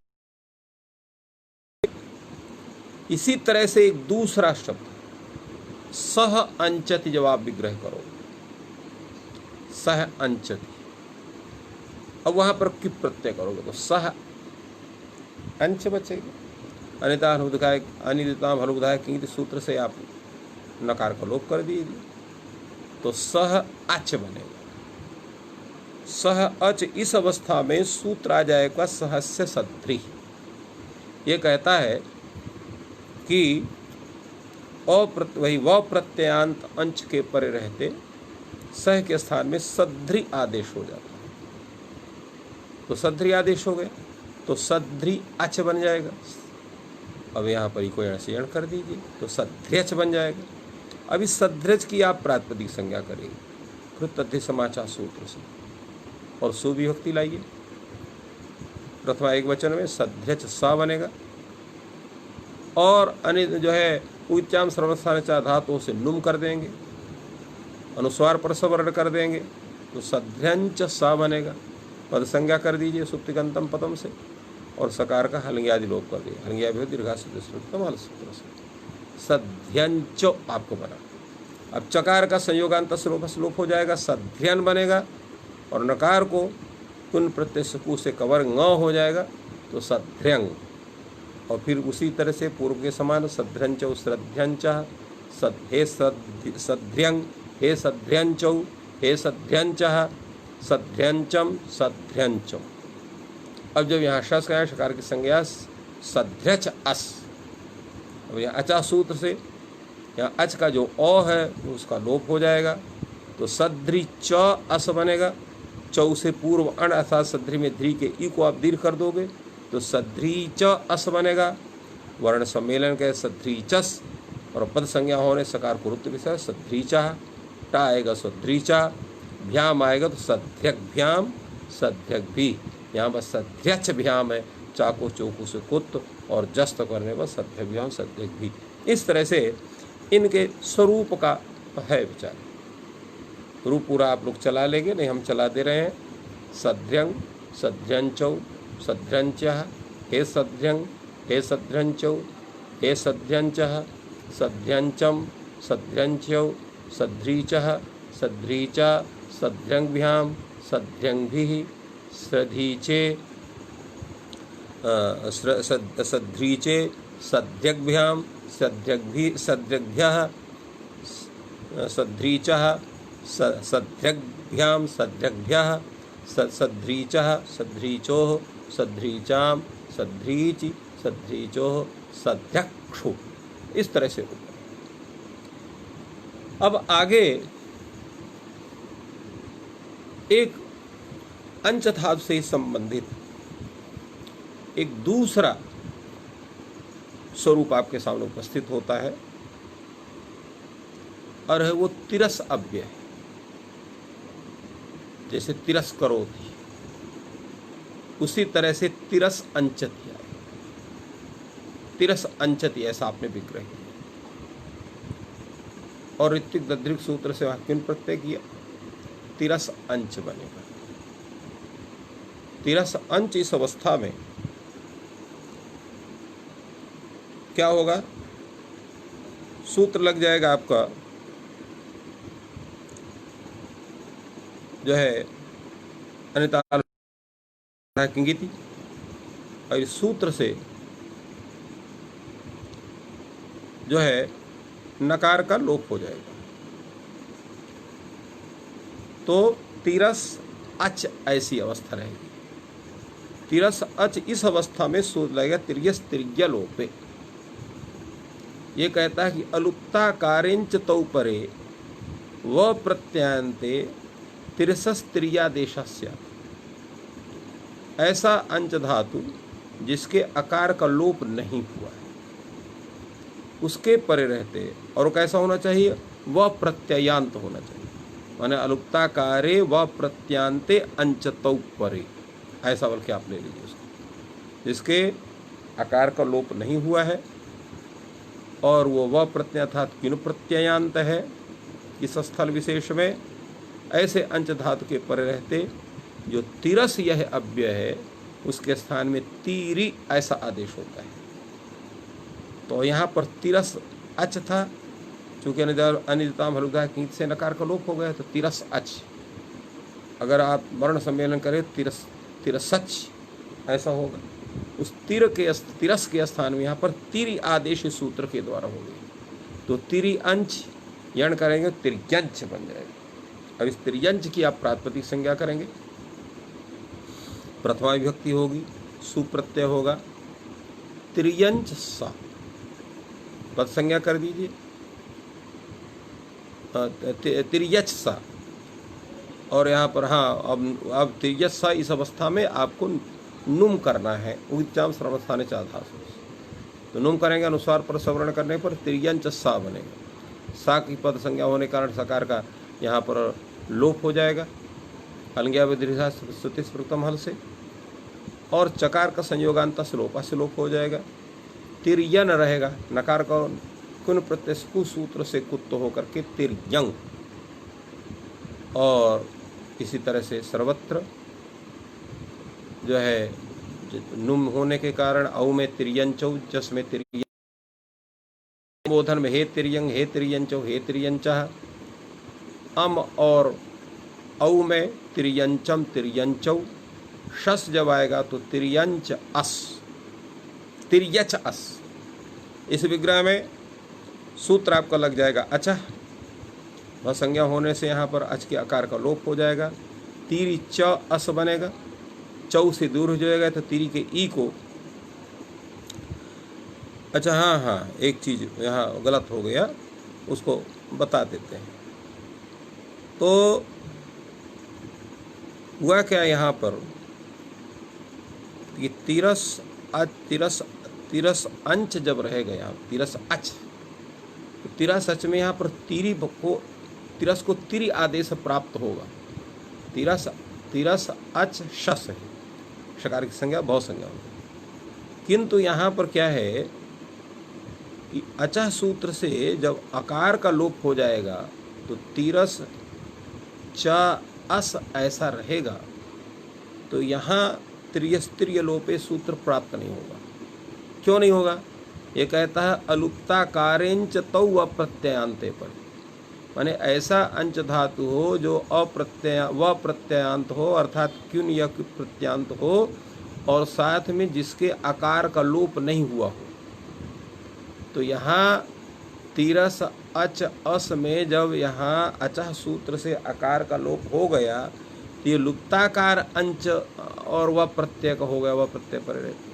इसी तरह से एक दूसरा शब्द सह अंचति, जब आप विग्रह करो सह अंचति, अब वहां पर किप प्रत्यय करोगे तो सह अंच बचेगा। अनिता हलुबधायक अनिदिताम हलुबधायक किंग सूत्र से आप नकार का लोप कर दीजिए, तो सह अच बनेगा। सह अच, इस अवस्था में सूत्र आ जाएगा सहस्य सद्री। ये कहता है कि वही व प्रत्ययांत अंश के परे रहते सह के स्थान में सद्री आदेश हो जाता है, तो सद्री आदेश हो गया, तो सद्री अच बन जाएगा। अब यहाँ पर कोई अण कर दीजिए, तो सध्र्यच बन जाएगा। अब इस सध्र्यच की आप प्रातिपदिक संज्ञा करेंगे कृत तथ्य समाचार सूत्र से, और सुविभक्ति लाइए। प्रथमा एक वचन में सध्र्यच सा बनेगा, और अन्य जो है उच्चाम श्रवणस्थान चा धातुओं से नुम कर देंगे, अनुस्वार पर सवर्ण कर देंगे, तो सध्र्यंच सा बनेगा। पद संज्ञा कर दीजिए सुप्तिगंतम पदम से, और सकार का हलंग्यादि लोप कर दिए, हलंग्या भी दीर्घा सूत्र से सध्यंचो आपको बना। अब चकार का संयोगांत लोप हो जाएगा, सध्यन बनेगा, और नकार को कुन प्रत्यय सकू से कवर ङ हो जाएगा, तो सध्यंग। और फिर उसी तरह से पूर्व के समान सध्रंचौ श्रद्ध्यंच, हे सध्यंग हे सध्यंचौ हे सध्यंच सध्यंचम सध्यंचम। अब जब यहाँ शस का शकार की संज्ञा सध्यच अस, अब यहाँ अचा सूत्र से यहाँ अच का जो अ है उसका लोप हो जाएगा, तो सध्री च अस बनेगा। चौ से पूर्व अण अर्थात सध्री में ध्री के ई को आप दीर्घ कर दोगे, तो सध्री च अस बनेगा। वर्ण सम्मेलन के सध्री चस, और पद संज्ञा होने सकार को रुत्त विषय सध्रीचा। टा आएगा सध्रीचा, भ्याम आएगा तो सध्यक भ्याम सध्यक भी, यहाँ बस सध्यच भ्याम है, चाको चौकू से कुत्त, और जस्त करने पर सध्यभ्याम सद्यक भी। इस तरह से इनके स्वरूप का है विचार। रूप पूरा आप लोग चला लेंगे, नहीं हम चला दे रहे हैं। सध्यंग सध्यंचौ सध्यंचः हे सध्यंग हे सध्यंचौ हे सध्यंचः सध्यंचम सध्यंच्यौ सध्रीचः सध्रीचा सध्यंग्भ्याम सध्यंग्भिः सधीचे सध्रीचे सध्यग्भ्याम सध्यग्भ्यः सध्रीचः सध्यग्भ्याम सध्यग्भ्यः सध्रीचः सध्रीचोः सध्रीचां सध्रीचि सध्रीचोः सध्यक्षु। इस तरह से। अब आगे एक अंच धातु से संबंधित एक दूसरा स्वरूप आपके सामने उपस्थित होता है और है वो तिरस अव्यय है। जैसे तिरस करोति, उसी तरह से तिरस अंचति है। तिरस अंचति ऐसा आपने विग्रह किया और ऋत्विक दद्रिक सूत्र से वाक्य प्रत्यय किया, तिरस अंच बनेगा। तिरस अंच इस अवस्था में क्या होगा? सूत्र लग जाएगा आपका जो है अन्यथा किंगिति, और इस सूत्र से जो है नकार का लोप हो जाएगा। तो तिरस अच ऐसी अवस्था रहेगी। तिरस अच इस अवस्था में सूत्र लगेगा तिर्यस तिर्य लोपे। ये कहता है कि अलुप्ताकारेंच तौ परे व प्रत्यांते तिरसस तिर्यादेशस्य। ऐसा अंच धातु जिसके आकार का लोप नहीं हुआ है, उसके परे रहते, और वो कैसा होना चाहिए? वह प्रत्ययांत होना चाहिए। माने अलुप्ताकारे व प्रत्यांते अंच तौ परे, ऐसा बल्कि आप ले लीजिए उसको, जिसके आकार का लोप नहीं हुआ है और वो व प्रत्यय अर्थात किनु प्रत्ययांत है इस स्थल विशेष में। ऐसे अंच धातु के परे रहते जो तिरस यह अव्यय है उसके स्थान में तीरी ऐसा आदेश होता है। तो यहाँ पर तिरस अच था, चूँकि अनिदिताम हलुदा कीट से नकार का लोप हो गया तो तिरस अच। अगर आप वर्ण सम्मेलन करें तिरस तिरसच ऐसा होगा। उस तिरस के स्थान में यहाँ पर तिरी आदेश सूत्र के द्वारा हो गई, तो तिरी अंश यण करेंगे तिर्यंच बन जाएगा। अब इस तिर्यंच की आप प्रातिपदिक संज्ञा करेंगे, प्रथमा विभक्ति होगी, सुप्रत्यय होगा, तिर्यंच सा पद संज्ञा कर दीजिए, तिर्यच सा। और यहाँ पर हाँ अब तिर्यच सा इस अवस्था में आपको नुम करना है, उच्चाम श्रवस्थाने चाधासु। तो नुम करेंगे अनुस्वार पर सवर्ण करने पर तिर्यंच सा बनेगा। सा की पद संज्ञा होने के कारण सकार का यहाँ पर लोप हो जाएगा अलंज्ञा विदृढ़ स्तुति स्मृतम हल से, और चकार का संयोगांत श्लोपा से लोप हो जाएगा। तिर्यन रहेगा, नकार का कुन प्रत्यय कुसूत्र से कुत्त होकर के तिर्यंग। और इसी तरह से सर्वत्र जो है नुम होने के कारण औ में तिर्यंचौ, जस में तिर्यं, बोधन में हे तिर्यंग हे तिर्यंचौ हे तिर्यंचः, अम और औ में तिर्यंचम तिर्यंचौ, शस जब आएगा तो तिर्यंच अस तिर्यच अस। इस विग्रह में सूत्र आपका लग जाएगा अचः, वह संज्ञा होने से यहाँ पर अच के आकार का लोप हो जाएगा। तीरी च अस बनेगा, चौ से दूर हो जाएगा तो तीरी के ई को, अच्छा हाँ एक चीज़ यहाँ गलत हो गया, उसको बता देते हैं। तो हुआ क्या यहाँ पर कि तिरस तिरस अंच जब रहेगा यहाँ तिरस अच, तो तिरस अच में यहाँ पर तिरस को तिरी आदेश प्राप्त होगा। तिरस अच शस है, शकार की संज्ञा बहुत संज्ञा होगी। किंतु यहाँ पर क्या है कि अचः सूत्र से जब अकार का लोप हो जाएगा तो तिरस च अस ऐसा रहेगा, तो यहाँ त्रियस्त्रीय लोपे सूत्र प्राप्त नहीं होगा। क्यों नहीं होगा? ये कहता है अलुप्ताकारेंच तौ अप्रत्ययांते पर, माने ऐसा अंच धातु हो जो अप्रत्ययांत हो, अर्थात क्युन या प्रत्यांत हो, और साथ में जिसके आकार का लोप नहीं हुआ हो। तो यहाँ तिरस अच अस में जब यहाँ अचः सूत्र से आकार का लोप हो गया तो ये लुप्ताकार अंच और वह प्रत्यय का हो गया, वह प्रत्यय पर रहते,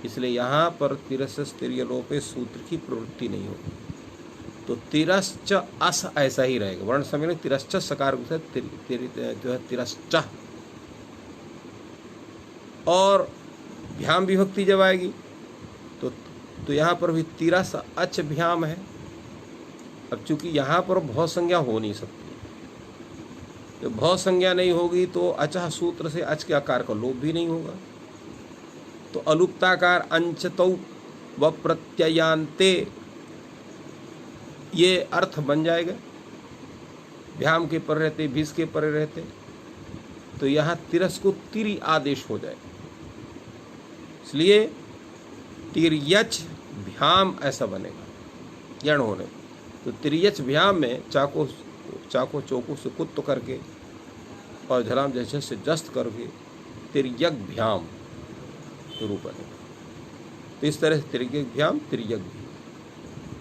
इसलिए यहाँ पर तिरस तिर्य लोपे सूत्र की प्रवृत्ति नहीं होगी। तो तिरश्च अस ऐसा ही रहेगा। वर्ण समय में तिरश्च सकार जो है तिरश्च, और भ्याम विभक्ति जब आएगी तो यहाँ पर भी तिरस अच भ्याम है। अब चूंकि यहाँ पर भव संज्ञा हो नहीं सकती, तो भव संज्ञा नहीं होगी तो अचः सूत्र से अच के आकार का लोप भी नहीं होगा। तो अलुप्ताकार अंचतौ व प्रत्ययांते ये अर्थ बन जाएगा। भ्याम के पर रहते, भिस के पर रहते, तो यहाँ तिरस को तिरि आदेश हो जाएगा। इसलिए तिर्यच भ्याम ऐसा बनेगा यण होने। तो तिर्यच भ्याम में चाको चौको से कुत्त करके और झलाम जैसे से जस्त करके तिर्यक भ्याम रूप बनेगा। तो इस तरह से तिर्यक भ्याम तिर्यक भी,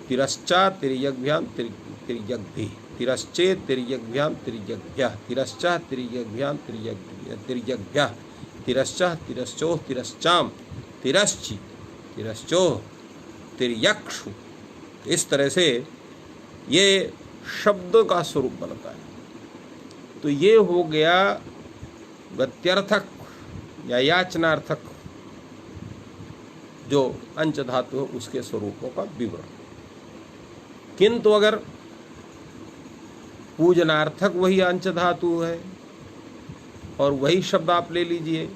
तिरश्चा तिर्यक भ्याम तिर्यक भी, तिरश्चे तिर्यक भ्याम तिर्यक भ्या, तिरश्चा तिर्यक भ्याम तिर्यक भ्या, तिरश्चा तिरश्चो तिरश्चाम तिरश्चि तिरश्चो तिर्यक्षु। इस तरह से ये शब्द का स्वरूप बनता है। तो ये हो गया गत्यर्थक या याचनार्थक जो अंच धातु है उसके स्वरूपों का विवरण। किंतु अगर पूजनार्थक वही अंच धातु है और वही शब्द आप ले लीजिए,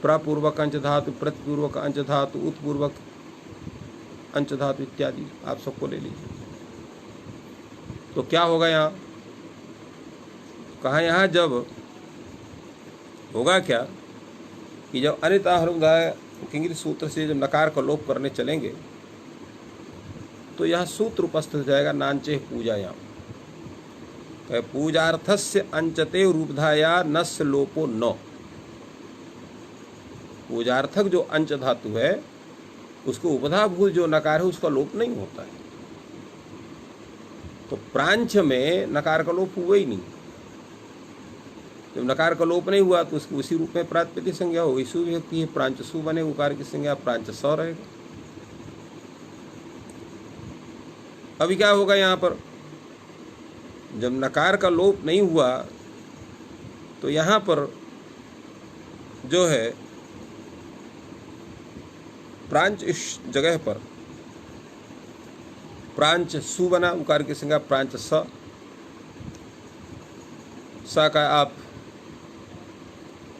प्रपूर्वक अंच धातु, प्रतिपूर्वक अंच धातु, उत्पूर्वक अंच धातु इत्यादि आप सबको ले लीजिए, तो क्या होगा यहाँ? कहा यहाँ जब होगा क्या कि जब अनिता हरुदाय किंगित सूत्र से जब नकार का लोप करने चलेंगे तो यह सूत्र उपस्थित हो जाएगा नांचे पूजायाम। पूजार्थस्य अंचते रूपधाया नस्य लोपो न। पूजार्थक जो अंच धातु है उसको उपधाभूत जो नकार है उसका लोप नहीं होता है। तो प्रांच में नकार का लोप हुआ ही नहीं। जब नकार का लोप नहीं हुआ तो उसकी उसी रूप में प्रातिपदिक संज्ञा होगी, सु विभक्ति है, प्रांच सु बने, उकार की संज्ञा प्रांच स रहेगा। अभी क्या होगा यहाँ पर? जब नकार का लोप नहीं हुआ तो यहाँ पर जो है प्रांच इस जगह पर प्रांच सु बना, उकार की संज्ञा प्रांच स, सा का आप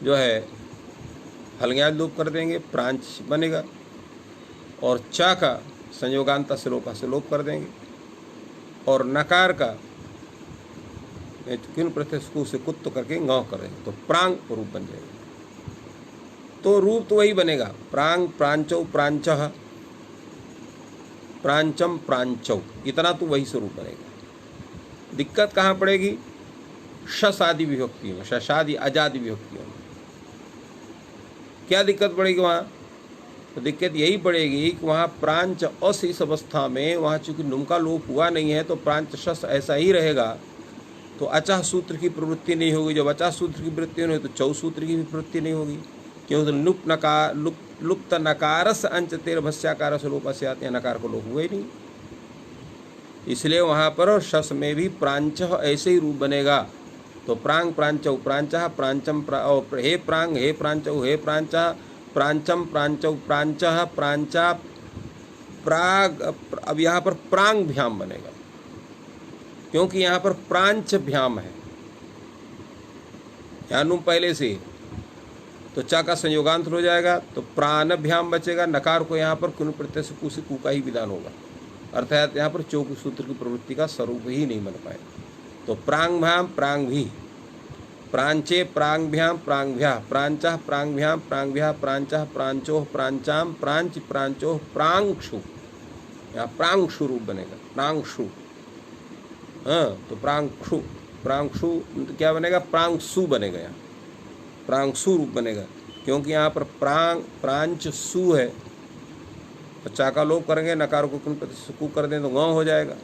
जो है हलंग्याद लोप कर देंगे, प्रांच बनेगा, और चा का संयोगांता से लोप कर देंगे, और नकार का किन प्रत्यय से कुत्त करके गौ करेंगे तो प्रांग रूप बन जाएगा। तो रूप तो वही बनेगा, प्रांग प्रांचौ प्रांचः प्रांचम प्रांचौ, इतना तो वही स्वरूप बनेगा। दिक्कत कहाँ पड़ेगी? शस आदि विभक्तियों में, शशादि अजादि विभक्तियों में। क्या दिक्कत पड़ेगी वहाँ? तो दिक्कत यही पड़ेगी कि वहाँ प्रांच अस इस अवस्था में वहाँ चूंकि नुम का लोप हुआ नहीं है तो प्रांच शस ऐसा ही रहेगा, तो अचः सूत्र की प्रवृत्ति नहीं होगी। जब अचः सूत्र की प्रवृत्ति नहीं होगी तो चौ सूत्र की भी प्रवृत्ति नहीं होगी, क्योंकि लुप्त नकारस अंच तेर भस्याकार स्वरूप से आते हैं, नकार को लोप हुआ ही नहीं। इसलिए वहाँ पर शस में भी प्रांच ऐसे ही रूप बनेगा। तो प्रांग प्रांचौ प्रांचः प्रांचम हे प्रांग हे प्रांचौ हे प्रांचः प्रांचम प्रांचौ प्रांचः प्रांचा प्राग। अब यहाँ पर प्रांग भ्याम बनेगा क्योंकि यहाँ पर प्रांच भ्याम है, यहाँ नुम पहले से, तो तो चा का संयोगांत हो जाएगा, तो प्राणभ्याम बचेगा। नकार को यहाँ पर कुन प्रत्यय से कु से कु का ही विधान होगा, अर्थात यहाँ पर चौक सूत्र की प्रवृत्ति का स्वरूप ही नहीं बन पाएगा। तो प्रांगभ्याम प्रांगभी, प्रांचे प्रांगभ्याम प्रांगभ्या, प्रांचः प्रांगभ्याम प्रांगभ्या, प्रांचः प्रांचोह प्रांचाम, प्रांच प्रांचोह प्रांक्षु, यहाँ प्रांक्षु रूप बनेगा, प्रांक्षु। हाँ, तो प्रांक्षु, प्रांक्षु क्या बनेगा, प्रांगसु बनेगा, यहाँ प्रांगसु रूप बनेगा, क्योंकि यहाँ पर प्रांच सु है। तो चा का लोप करेंगे, नकार को कुन प्रत्यय से कु कर दें तो गौ हो जाएगा,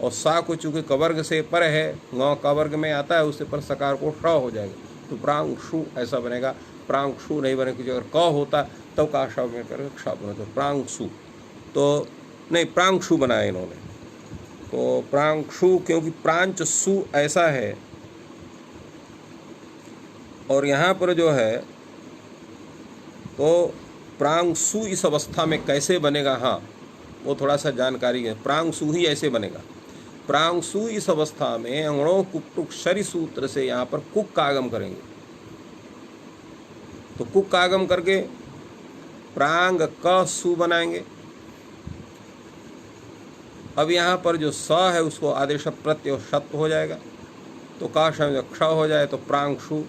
और सा को चूंकि कवर्ग से पर है, गौ कवर्ग में आता है, उससे पर सकार को श हो जाएगा, तो प्रांगशु ऐसा बनेगा। प्रांगशु नहीं बने, क्योंकि अगर क होता तब का श में करके क्ष बने, तो प्रांगशु, तो नहीं प्रांगशु बनाया इन्होंने, तो प्रांगशु क्योंकि प्रांच सु ऐसा है। और यहाँ पर जो है तो प्रांगसु इस अवस्था में कैसे बनेगा, हाँ वो थोड़ा सा जानकारी है। प्रांगसु ही ऐसे बनेगा, प्रांगसु इस अवस्था में अंगणों कुक्टुक शरि सूत्र से यहाँ पर कुक का आगम करेंगे, तो कुक का आगम करके प्रांग क सु बनाएंगे। अब यहाँ पर जो स है उसको आदेश प्रत्यय शत्व हो जाएगा, तो का शब्द क्ष हो जाए, तो प्रांगशु,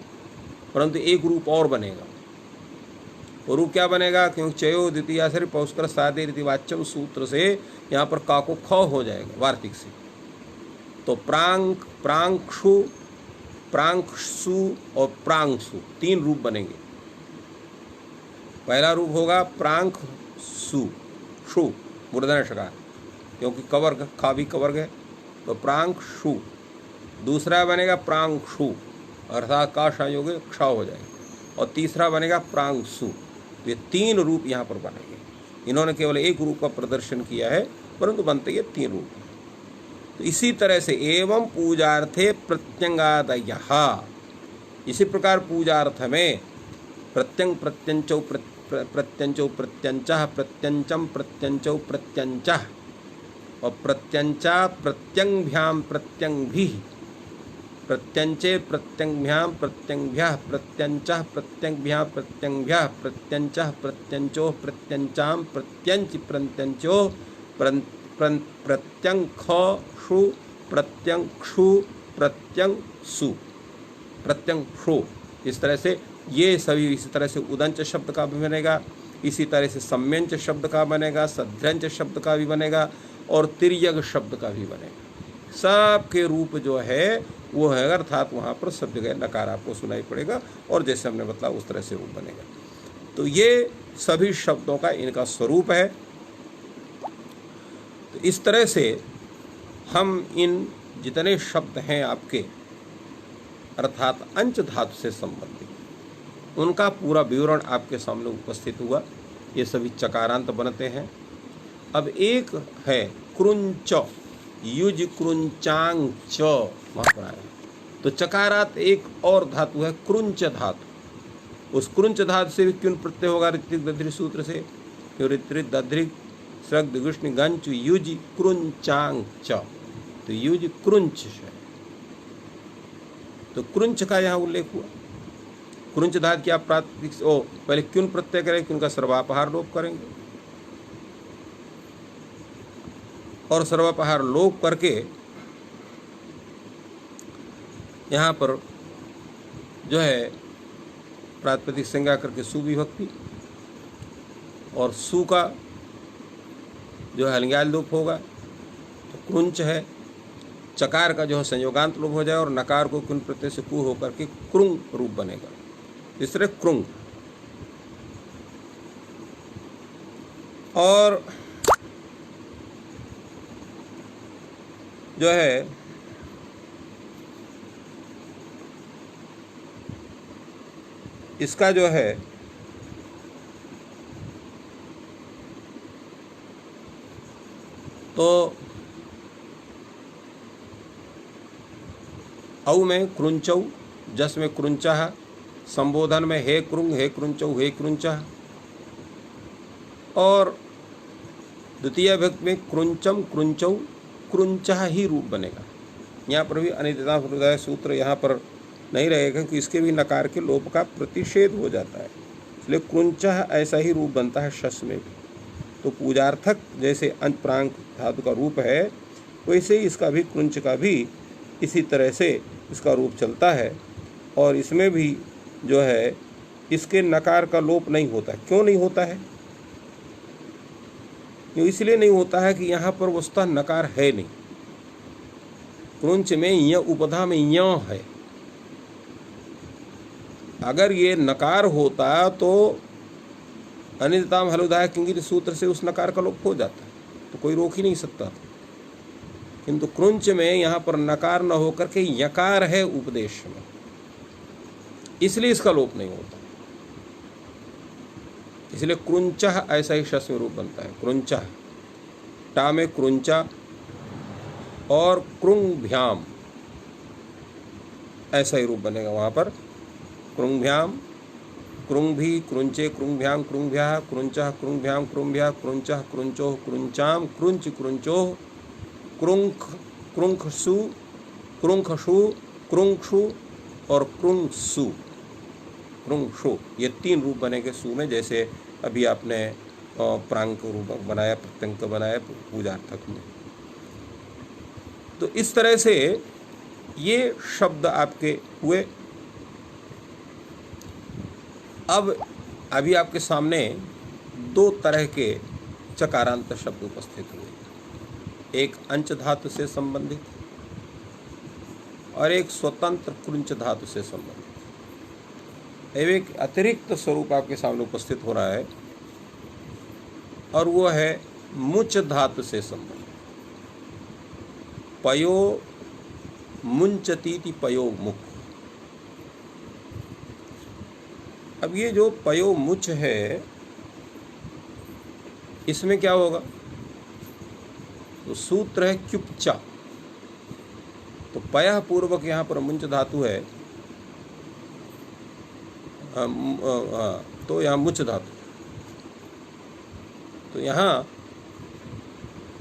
परंतु एक रूप और बनेगा। वो रूप क्या बनेगा, क्योंकि चयो द्वितीय से पौष्कर सादे रीतिवाच्यम सूत्र से यहाँ पर का को ख हो जाएगा वार्तिक से, तो प्रांग प्रांक्षु प्रांक्षु और प्रांगसु तीन रूप बनेंगे। पहला रूप होगा प्रांग सु, शु मूर्धन्य षकार, क्योंकि कवर्ग खा भी कवर्ग है, तो प्रांग शु। दूसरा बनेगा प्रांग शु, अर्थात का संयोग क्ष हो जाएगा, और तीसरा बनेगा प्रांग सु। ये तीन रूप यहाँ पर बनेंगे। इन्होंने केवल एक रूप का प्रदर्शन किया है, परंतु बनते ये तीन रूप हैं। तो इसी तरह से एवं पूजार्थे प्रत्यंगादयः, इसी प्रकार पूजार्थ में प्रत्यंग प्रत्यंचौ प्रत्यंचौ प्रत्यंचः प्रत्यंचम प्रत्यंचौ प्रत्यंचः, और प्रत्यंचा प्रत्यंभ्याम प्रत्यंभिः, प्रत्यंचे प्रत्यंभ्याम प्रत्यंभ्यः, प्रत्यंचः प्रत्यंभ्याम प्रत्यंभ्यः, प्रत्यंचः प्रत्यंचो प्रत्यंचाम प्रत्यंच प्रत्यंचो प्रत्यंक्षु प्रत्यंक्षु प्रत्यंसु प्रत्यंक्षु। इस तरह से ये सभी, इसी तरह से उदंच शब्द का भी बनेगा, इसी तरह से सम्यंच शब्द का बनेगा, सध्रंच शब्द का भी बनेगा, और तिर्यक शब्द का भी बनेगा। सबके रूप जो है वो है, अर्थात वहाँ पर सब जगह नकार आपको सुनाई पड़ेगा, और जैसे हमने बताया उस तरह से रूप बनेगा। तो ये सभी शब्दों का इनका स्वरूप है। तो इस तरह से हम इन जितने शब्द हैं आपके, अर्थात अंच धातु से संबंधित, उनका पूरा विवरण आपके सामने उपस्थित हुआ। ये सभी चकारांत बनते हैं। अब एक है क्रुंच, युज क्रुंचांग च, वहाँ पर आया, तो चकारात एक और धातु है क्रुंच धातु। उस क्रुंच धातु से भी क्युन प्रत्यय होगा ऋत्विक दध्री सूत्र से, क्यों ऋत्विक दध्रिक सृग दिगुष्ण गंच युज क्रुंचांग च, तो युज क्रुंच है, तो क्रुंच का यहाँ उल्लेख हुआ। क्रुंच धातु की आप प्रातिक ओ पहले क्युन प्रत्यय करें, क्युन का सर्वापहार लोप करेंगे, और सर्वापहार लोप करके यहाँ पर जो है प्रातिपदिक संज्ञा करके सुविभक्ति, और सु का जो है हलंग्याल लोप होगा, तो क्रुंच है। चकार का जो है संयोगांत लोप हो जाए, और नकार को कुन प्रत्यय से कु होकर के क्रुंग रूप बनेगा, इस तरह क्रुंग। और जो है इसका जो है तो औ में क्रुंचौ, जस में क्रुंचः, संबोधन में हे क्रुंग हे क्रुंचौ हे क्रुंचः, और द्वितीय विभक्ति में क्रुंचम क्रुंचौ क्रुंचः ही रूप बनेगा। यहाँ पर भी अनित्यता हृदय सूत्र यहाँ पर नहीं रहेगा, क्योंकि इसके भी नकार के लोप का प्रतिषेध हो जाता है। इसलिए क्रुंचः ऐसा ही रूप बनता है शस में भी। तो पूजार्थक जैसे अंत प्रांग धातु का रूप है, वैसे ही इसका भी, क्रुंच का भी इसी तरह से इसका रूप चलता है। और इसमें भी जो है इसके नकार का लोप नहीं होता। क्यों नहीं होता है? क्यों इसलिए नहीं होता है कि यहाँ पर वस्तुतः नकार है नहीं। क्रुंच में य उपधा में य है। अगर ये नकार होता तो अनितताम हलुदाय किंगित सूत्र से उस नकार का लोप हो जाता, तो कोई रोक ही नहीं सकता था। किंतु क्रुंच में यहाँ पर नकार न होकर के यकार है उपदेश में, इसलिए इसका लोप नहीं होता। इसलिए क्रुंचः ऐसा ही शस्व रूप बनता है। क्रुंचः, टा में क्रुंचा और क्रुंभ्याम ऐसा ही रूप बनेगा वहाँ पर। क्रुंभ्याम, क्रुंभी, क्रुंचे, क्रुंभ्याम, क्रुंभ्याः, क्रुंचः, क्रुंभ्याम, क्रुंभ्याः, क्रुंचः, क्रुंचोः, क्रुंचाम, क्रुंच, क्रुंचोः, क्रुंख, क्रुंखसु, क्रुंखशु, क्रुंक्षु और क्रुंसु, क्रुंक्षु। ये 3 रूप बनेंगे सु में, जैसे अभी आपने प्रांग रूप बनाया, प्रत्यंग बनाया पूजार्थक में। तो इस तरह से ये शब्द आपके हुए। अब अभी आपके सामने 2 तरह के चकारांत शब्द उपस्थित हुए, एक अंच धातु से संबंधित और एक स्वतंत्र क्रुंच धातु से संबंधित। एक अतिरिक्त स्वरूप आपके सामने उपस्थित हो रहा है और वो है मुच धातु से संबंधित। पयो मुंचतीति पयो मुख। अब ये जो पयो मुच है, इसमें क्या होगा? तो सूत्र है क्युप्चा। तो पयः पूर्वक यहाँ पर मुंच धातु है, तो यहाँ मुच धातु। तो यहाँ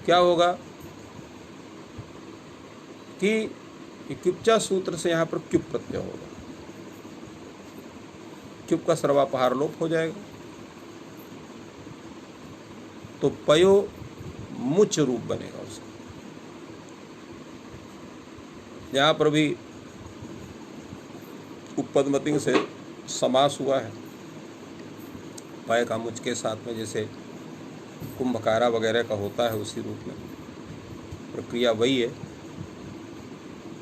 क्या होगा कि क्युप्चा सूत्र से यहाँ पर क्युप प्रत्यय होगा। क्युप का सर्वापहार लोप हो जाएगा, तो पयो मुच रूप बनेगा उसका। यहाँ पर भी उपपदमति से समास हुआ है पय का मुच के साथ में, जैसे कुंभकारा वगैरह का होता है, उसी रूप में प्रक्रिया वही है।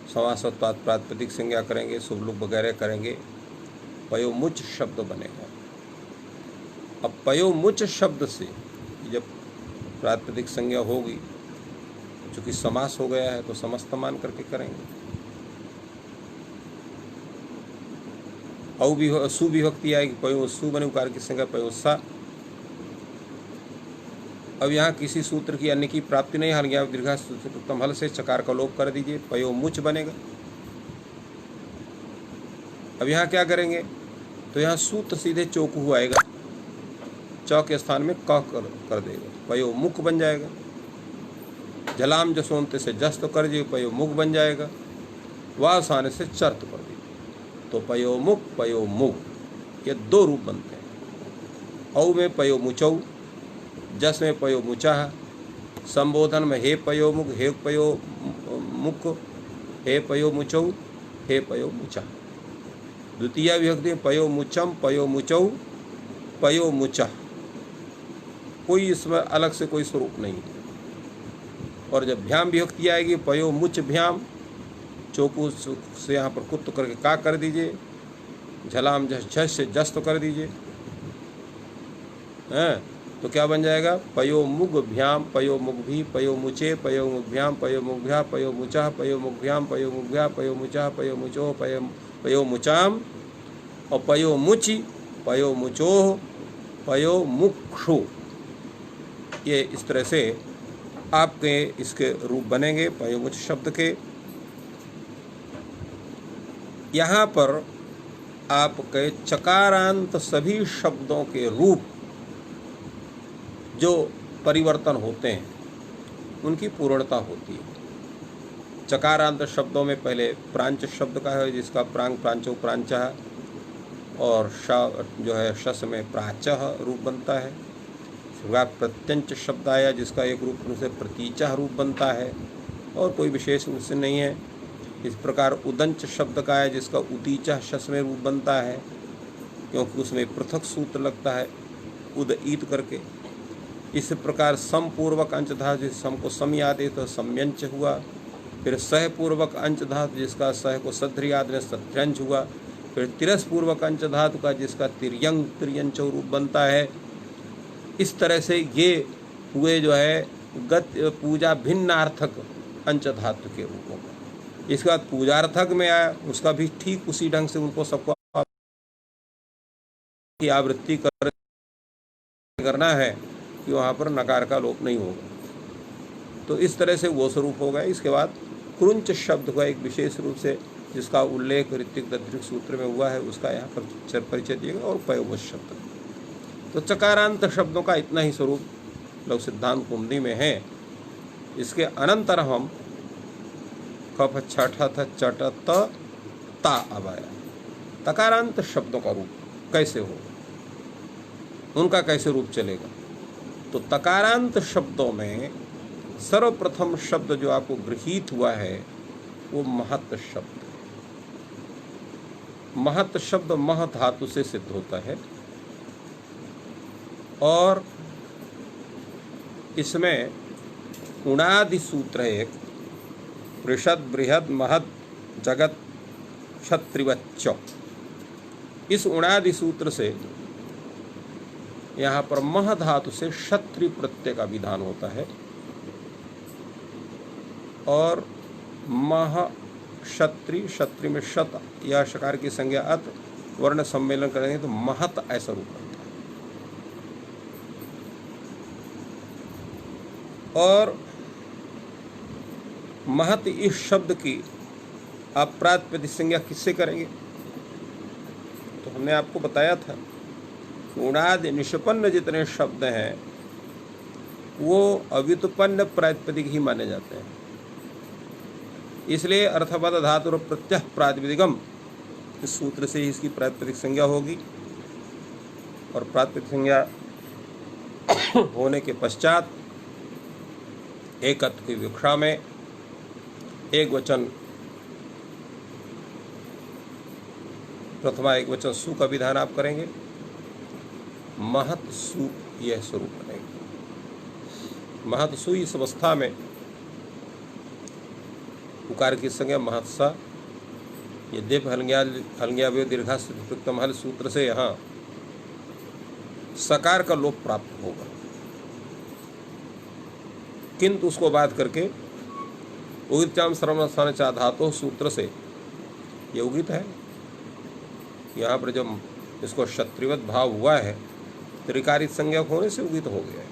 समास प्रातिपदिक संज्ञा करेंगे, शुभ लुक वगैरह करेंगे, पयोमुच शब्द बनेगा। अब पयोमुच शब्द से जब प्रातिपदिक संज्ञा होगी, चूँकि समास हो गया है तो समस्त मान करके करेंगे। औ भी सुविभक्ति आएगी, पयोसु बने उकार की संज्ञा पयोसा। अब यहाँ किसी सूत्र की अन्य की प्राप्ति नहीं, हल गया दीर्घास्तम हल से चकार का लोप कर दीजिए, पयोमुच बनेगा। अब यहाँ क्या करेंगे? तो यहाँ सूत्र सीधे चौकू आएगा, चौ के स्थान में क कर देगा, पयोमुख बन जाएगा। जलाम जसोंते से जस्त कर दीजिए, पयोमुख बन जाएगा। वासाने से चर्त कर दीजिए, तो पयोमुख पयोमुख, ये 2 रूप बनते हैं। औ में पयोमुचौ, जस में पयोमुचाः, संबोधन में हे पयोमुख, हे पयोमुख, हे पयोमुचौ, हे पयोमुचा। द्वितीय विभक्ति में पयोमुचम, पयोमुचौ, पयोमुचा। कोई इसमें अलग से कोई स्वरूप नहीं है। और जब भ्याम विभक्ति आएगी, पयोमुच भ्याम, चौकू से यहाँ पर कुत्त करके का कर दीजिए, झलाम झस से जस्त कर दीजिए, हैं, तो क्या बन जाएगा? पयोमुग भ्याम, पयोमुग्भी, पयोमुचे, पयोमुग्भ्याम, पयोमुग्भ्या, पयोमुचा, पयोमुग्भ्याम, पयोमुग्भ्या, पयोमुचा, पयोमुचो, पयोमुचाम और पयोमुचि, पयोमुचोह, पयोमुक्षु। ये इस तरह से आपके इसके रूप बनेंगे पयोमुच शब्द के। यहाँ पर आपके चकारांत सभी शब्दों के रूप जो परिवर्तन होते हैं उनकी पूर्णता होती है। चकारांत शब्दों में पहले प्रांच शब्द का है, जिसका प्रांग प्रांचो प्रांचा है, और श जो है शस में प्राचः रूप बनता है। उसके बाद प्रत्यंच शब्द आया जिसका एक रूप उनसे प्रतीचः रूप बनता है और कोई विशेष उनसे नहीं है। इस प्रकार उदंच शब्द का है जिसका उतीचः शस में रूप बनता है क्योंकि उसमें पृथक सूत्र लगता है उद ईत करके। इस प्रकार समपूर्वक अंच धातु जिस सम को सम याद है तो सम्यंच हुआ। फिर सह पूर्वक अंच धातु जिसका सह को सध्र याद में सध्रंच हुआ। फिर तिरस पूर्वक अंच धातु का जिसका तिर्यंग तिर्यंच रूप बनता है। इस तरह से ये हुए जो है गत पूजा भिन्नार्थक अंच धातु के रूपों में। इसके बाद पूजार्थक में आया उसका भी ठीक उसी ढंग से उनको सबको की आवृत्ति करना है कि वहाँ पर नकार का लोप नहीं होगा। तो इस तरह से वो स्वरूप होगा। इसके बाद क्रुंच शब्द का एक विशेष रूप से जिसका उल्लेख ऋत्विक दध्रिक सूत्र में हुआ है उसका यहाँ पर परिचय दिएगा और पयोवश शब्द। तो चकारांत शब्दों का इतना ही स्वरूप लोक सिद्धांत कुंडी में है। इसके अनंतर हम कफ छठ थ चट त ता अब आया। तकारांत शब्दों का रूप कैसे हो, उनका कैसे रूप चलेगा। तो तकारांत शब्दों में सर्वप्रथम शब्द जो आपको गृहीत हुआ है वो महत् शब्द है। महत् शब्द मह धातु से सिद्ध होता है और इसमें उणादि सूत्र है एक पृषद बृहद महद जगत क्षत्रिवच्च। इस उणादि सूत्र से यहाँ पर मह धातु से क्षत्रि प्रत्यय का विधान होता है और मह क्षत्रि क्षत्रि में शत या शकार की संज्ञा अत वर्ण सम्मेलन करेंगे तो महत ऐसा रूप बनता है। और महत इस शब्द की आप प्रातिपदिक संज्ञा किससे करेंगे। तो हमने आपको बताया था उणादि निष्पन्न जितने शब्द हैं वो अव्युत्पन्न प्रातिपदिक ही माने जाते हैं। इसलिए अर्थवद धातु प्रत्यय प्रातिपदिकम इस सूत्र से ही इसकी प्रातिपदिक संज्ञा होगी और प्रातिपदिक संज्ञा होने के पश्चात एकत्व की विवक्षा में एक वचन प्रथमा एक वचन सु का विधान आप करेंगे। महत सु यह स्वरूप बनेगा। महत सु इस अवस्था में उकार की संज्ञा महत्सा यद्यप हलंग्या दीर्घास्तम हल सूत्र से यहाँ सकार का लोप प्राप्त होगा किंतु उसको बात करके उदिताम सर्वनाम चा धातु सूत्र से ये उगित है। यहाँ पर जब इसको क्षत्रिवत भाव हुआ है त्रिकारित संज्ञा होने से उगित हो गया है।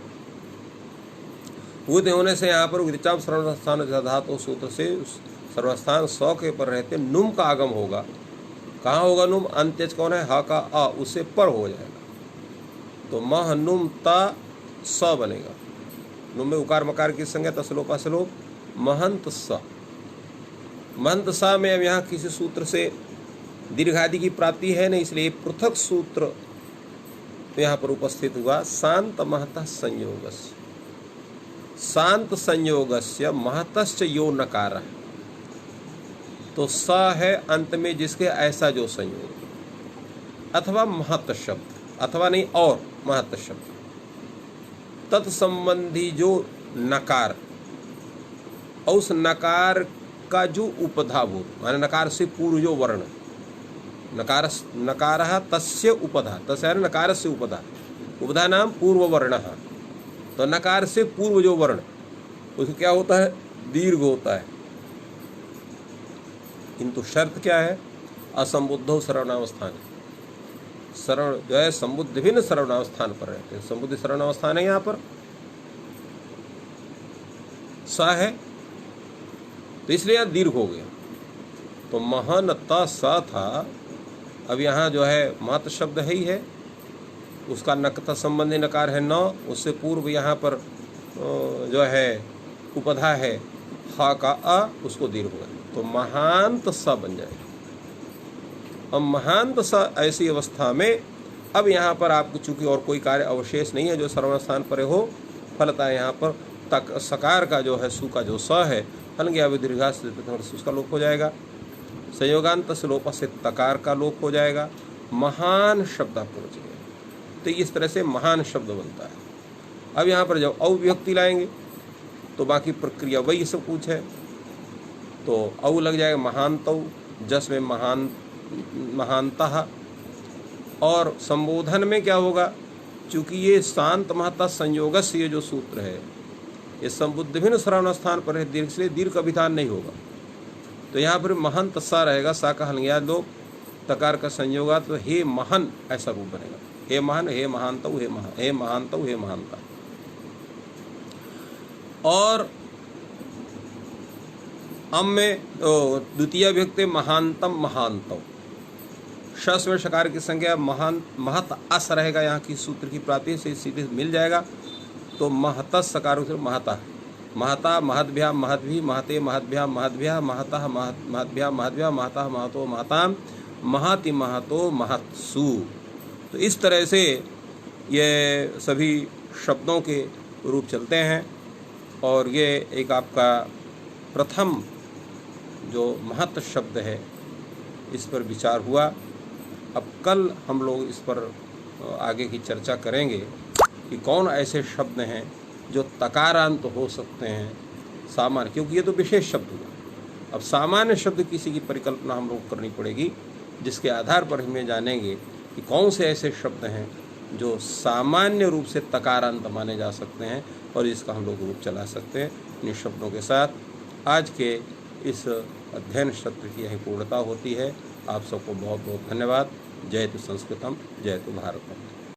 उगित होने से यहाँ पर उदिताम सर्वनाम चा धातु सूत्र से सर्वस्थान सौ के पर रहते नुम का आगम होगा। कहाँ होगा नुम, अंत्यज कौन है हा का आ उससे पर हो जाएगा तो मह नुम ता स बनेगा। नुम में उकार मकार की संज्ञा तसलोपा सलोप महंत सा। महंत सा में अब यहाँ किसी सूत्र से दीर्घादि की प्राप्ति है नहीं इसलिए पृथक सूत्र तो यहाँ पर उपस्थित हुआ। शांत महतः संयोगस्य शांत संयोगस्य महतश्च यो नकार तो स है अंत में जिसके ऐसा जो संयोग अथवा महत शब्द अथवा नहीं और महत शब्द तत्संबंधी जो नकार और उस नकार का जो उपधाभूत माने नकार से पूर्व जो वर्ण नकार तस्य उपधा तस्य नकार से उपधा उपधा नाम पूर्व वर्ण तो नकार से पूर्व जो वर्ण उसको क्या होता है दीर्घ होता है। किंतु शर्त क्या है असंबुद्धो सर्वनावस्थान सर्व जो है संबुद्ध विभिन्न सर्वनावस्थान पर रहते हैं। संबुद्ध सर्वनावस्थान है यहाँ पर सा है तो इसलिए यहाँ दीर्घ हो गया तो महनता सा था। अब यहाँ जो है मात्र शब्द है ही है उसका नकता संबंधी नकार है न उससे पूर्व यहाँ पर जो है उपधा है हा का अ उसको दीर्घ हो गया तो महांत सा बन जाएगा। और महांत स ऐसी अवस्था में अब यहाँ पर आपको चूंकि और कोई कार्य अवशेष नहीं है जो सर्वनाम स्थान पर हो, फलता यहाँ पर तक सकार का जो है सु का जो स है हल गया दीर्घा से उसका लोप हो जाएगा। संयोगांत से लोप से तकार का लोप हो जाएगा। महान शब्द आपको बच गया। तो इस तरह से महान शब्द बनता है। अब यहाँ पर जब अविभक्ति लाएंगे तो बाकी प्रक्रिया वही सब कुछ है। तो औ लग जाएगा महानतौ, जस में महानतः। और संबोधन में क्या होगा, चूंकि ये शांत महता संयोगस्य ये जो सूत्र है ये संबुद्धिभिन्न सर्वनाम स्थान पर है, दीर्घ से दीर्घ का विधान नहीं होगा। तो यहाँ पर महंत सा रहेगा, सा का हलंगिया लोप, तकार का संयोगा तो हे महन ऐसा रूप बनेगा। हे महन, हे महानतौ, हे महानतौ, हे महानता। और अम में द्वितीय व्यक्ति महानतम महानतौ, शस में शकार की संज्ञा महान महत अस रहेगा। यहाँ की सूत्र की प्राप्ति से सीधे मिल जाएगा। तो महतस सकार महता, महता महद्भ्या महद्भि, महते महद्भ्या महद्भ्या, महतः महद्भ्या महद्भ्या, महतः महतो महताम, महति महतो महत्सु। तो इस तरह से ये सभी शब्दों के रूप चलते हैं। और ये एक आपका प्रथम जो महत शब्द है इस पर विचार हुआ। अब कल हम लोग इस पर आगे की चर्चा करेंगे कि कौन ऐसे शब्द हैं जो तकारांत हो सकते हैं सामान्य, क्योंकि ये तो विशेष शब्द हुआ। अब सामान्य शब्द किसी की परिकल्पना हम लोग करनी पड़ेगी, जिसके आधार पर हमें जानेंगे कि कौन से ऐसे शब्द हैं जो सामान्य रूप से तकारांत माने जा सकते हैं और इसका हम लोग रूप चला सकते हैं। इन शब्दों के साथ आज के इस अध्ययन सत्र की यही पूर्णता होती है। आप सबको बहुत बहुत धन्यवाद। जयतु संस्कृतम, जयतु भारतम।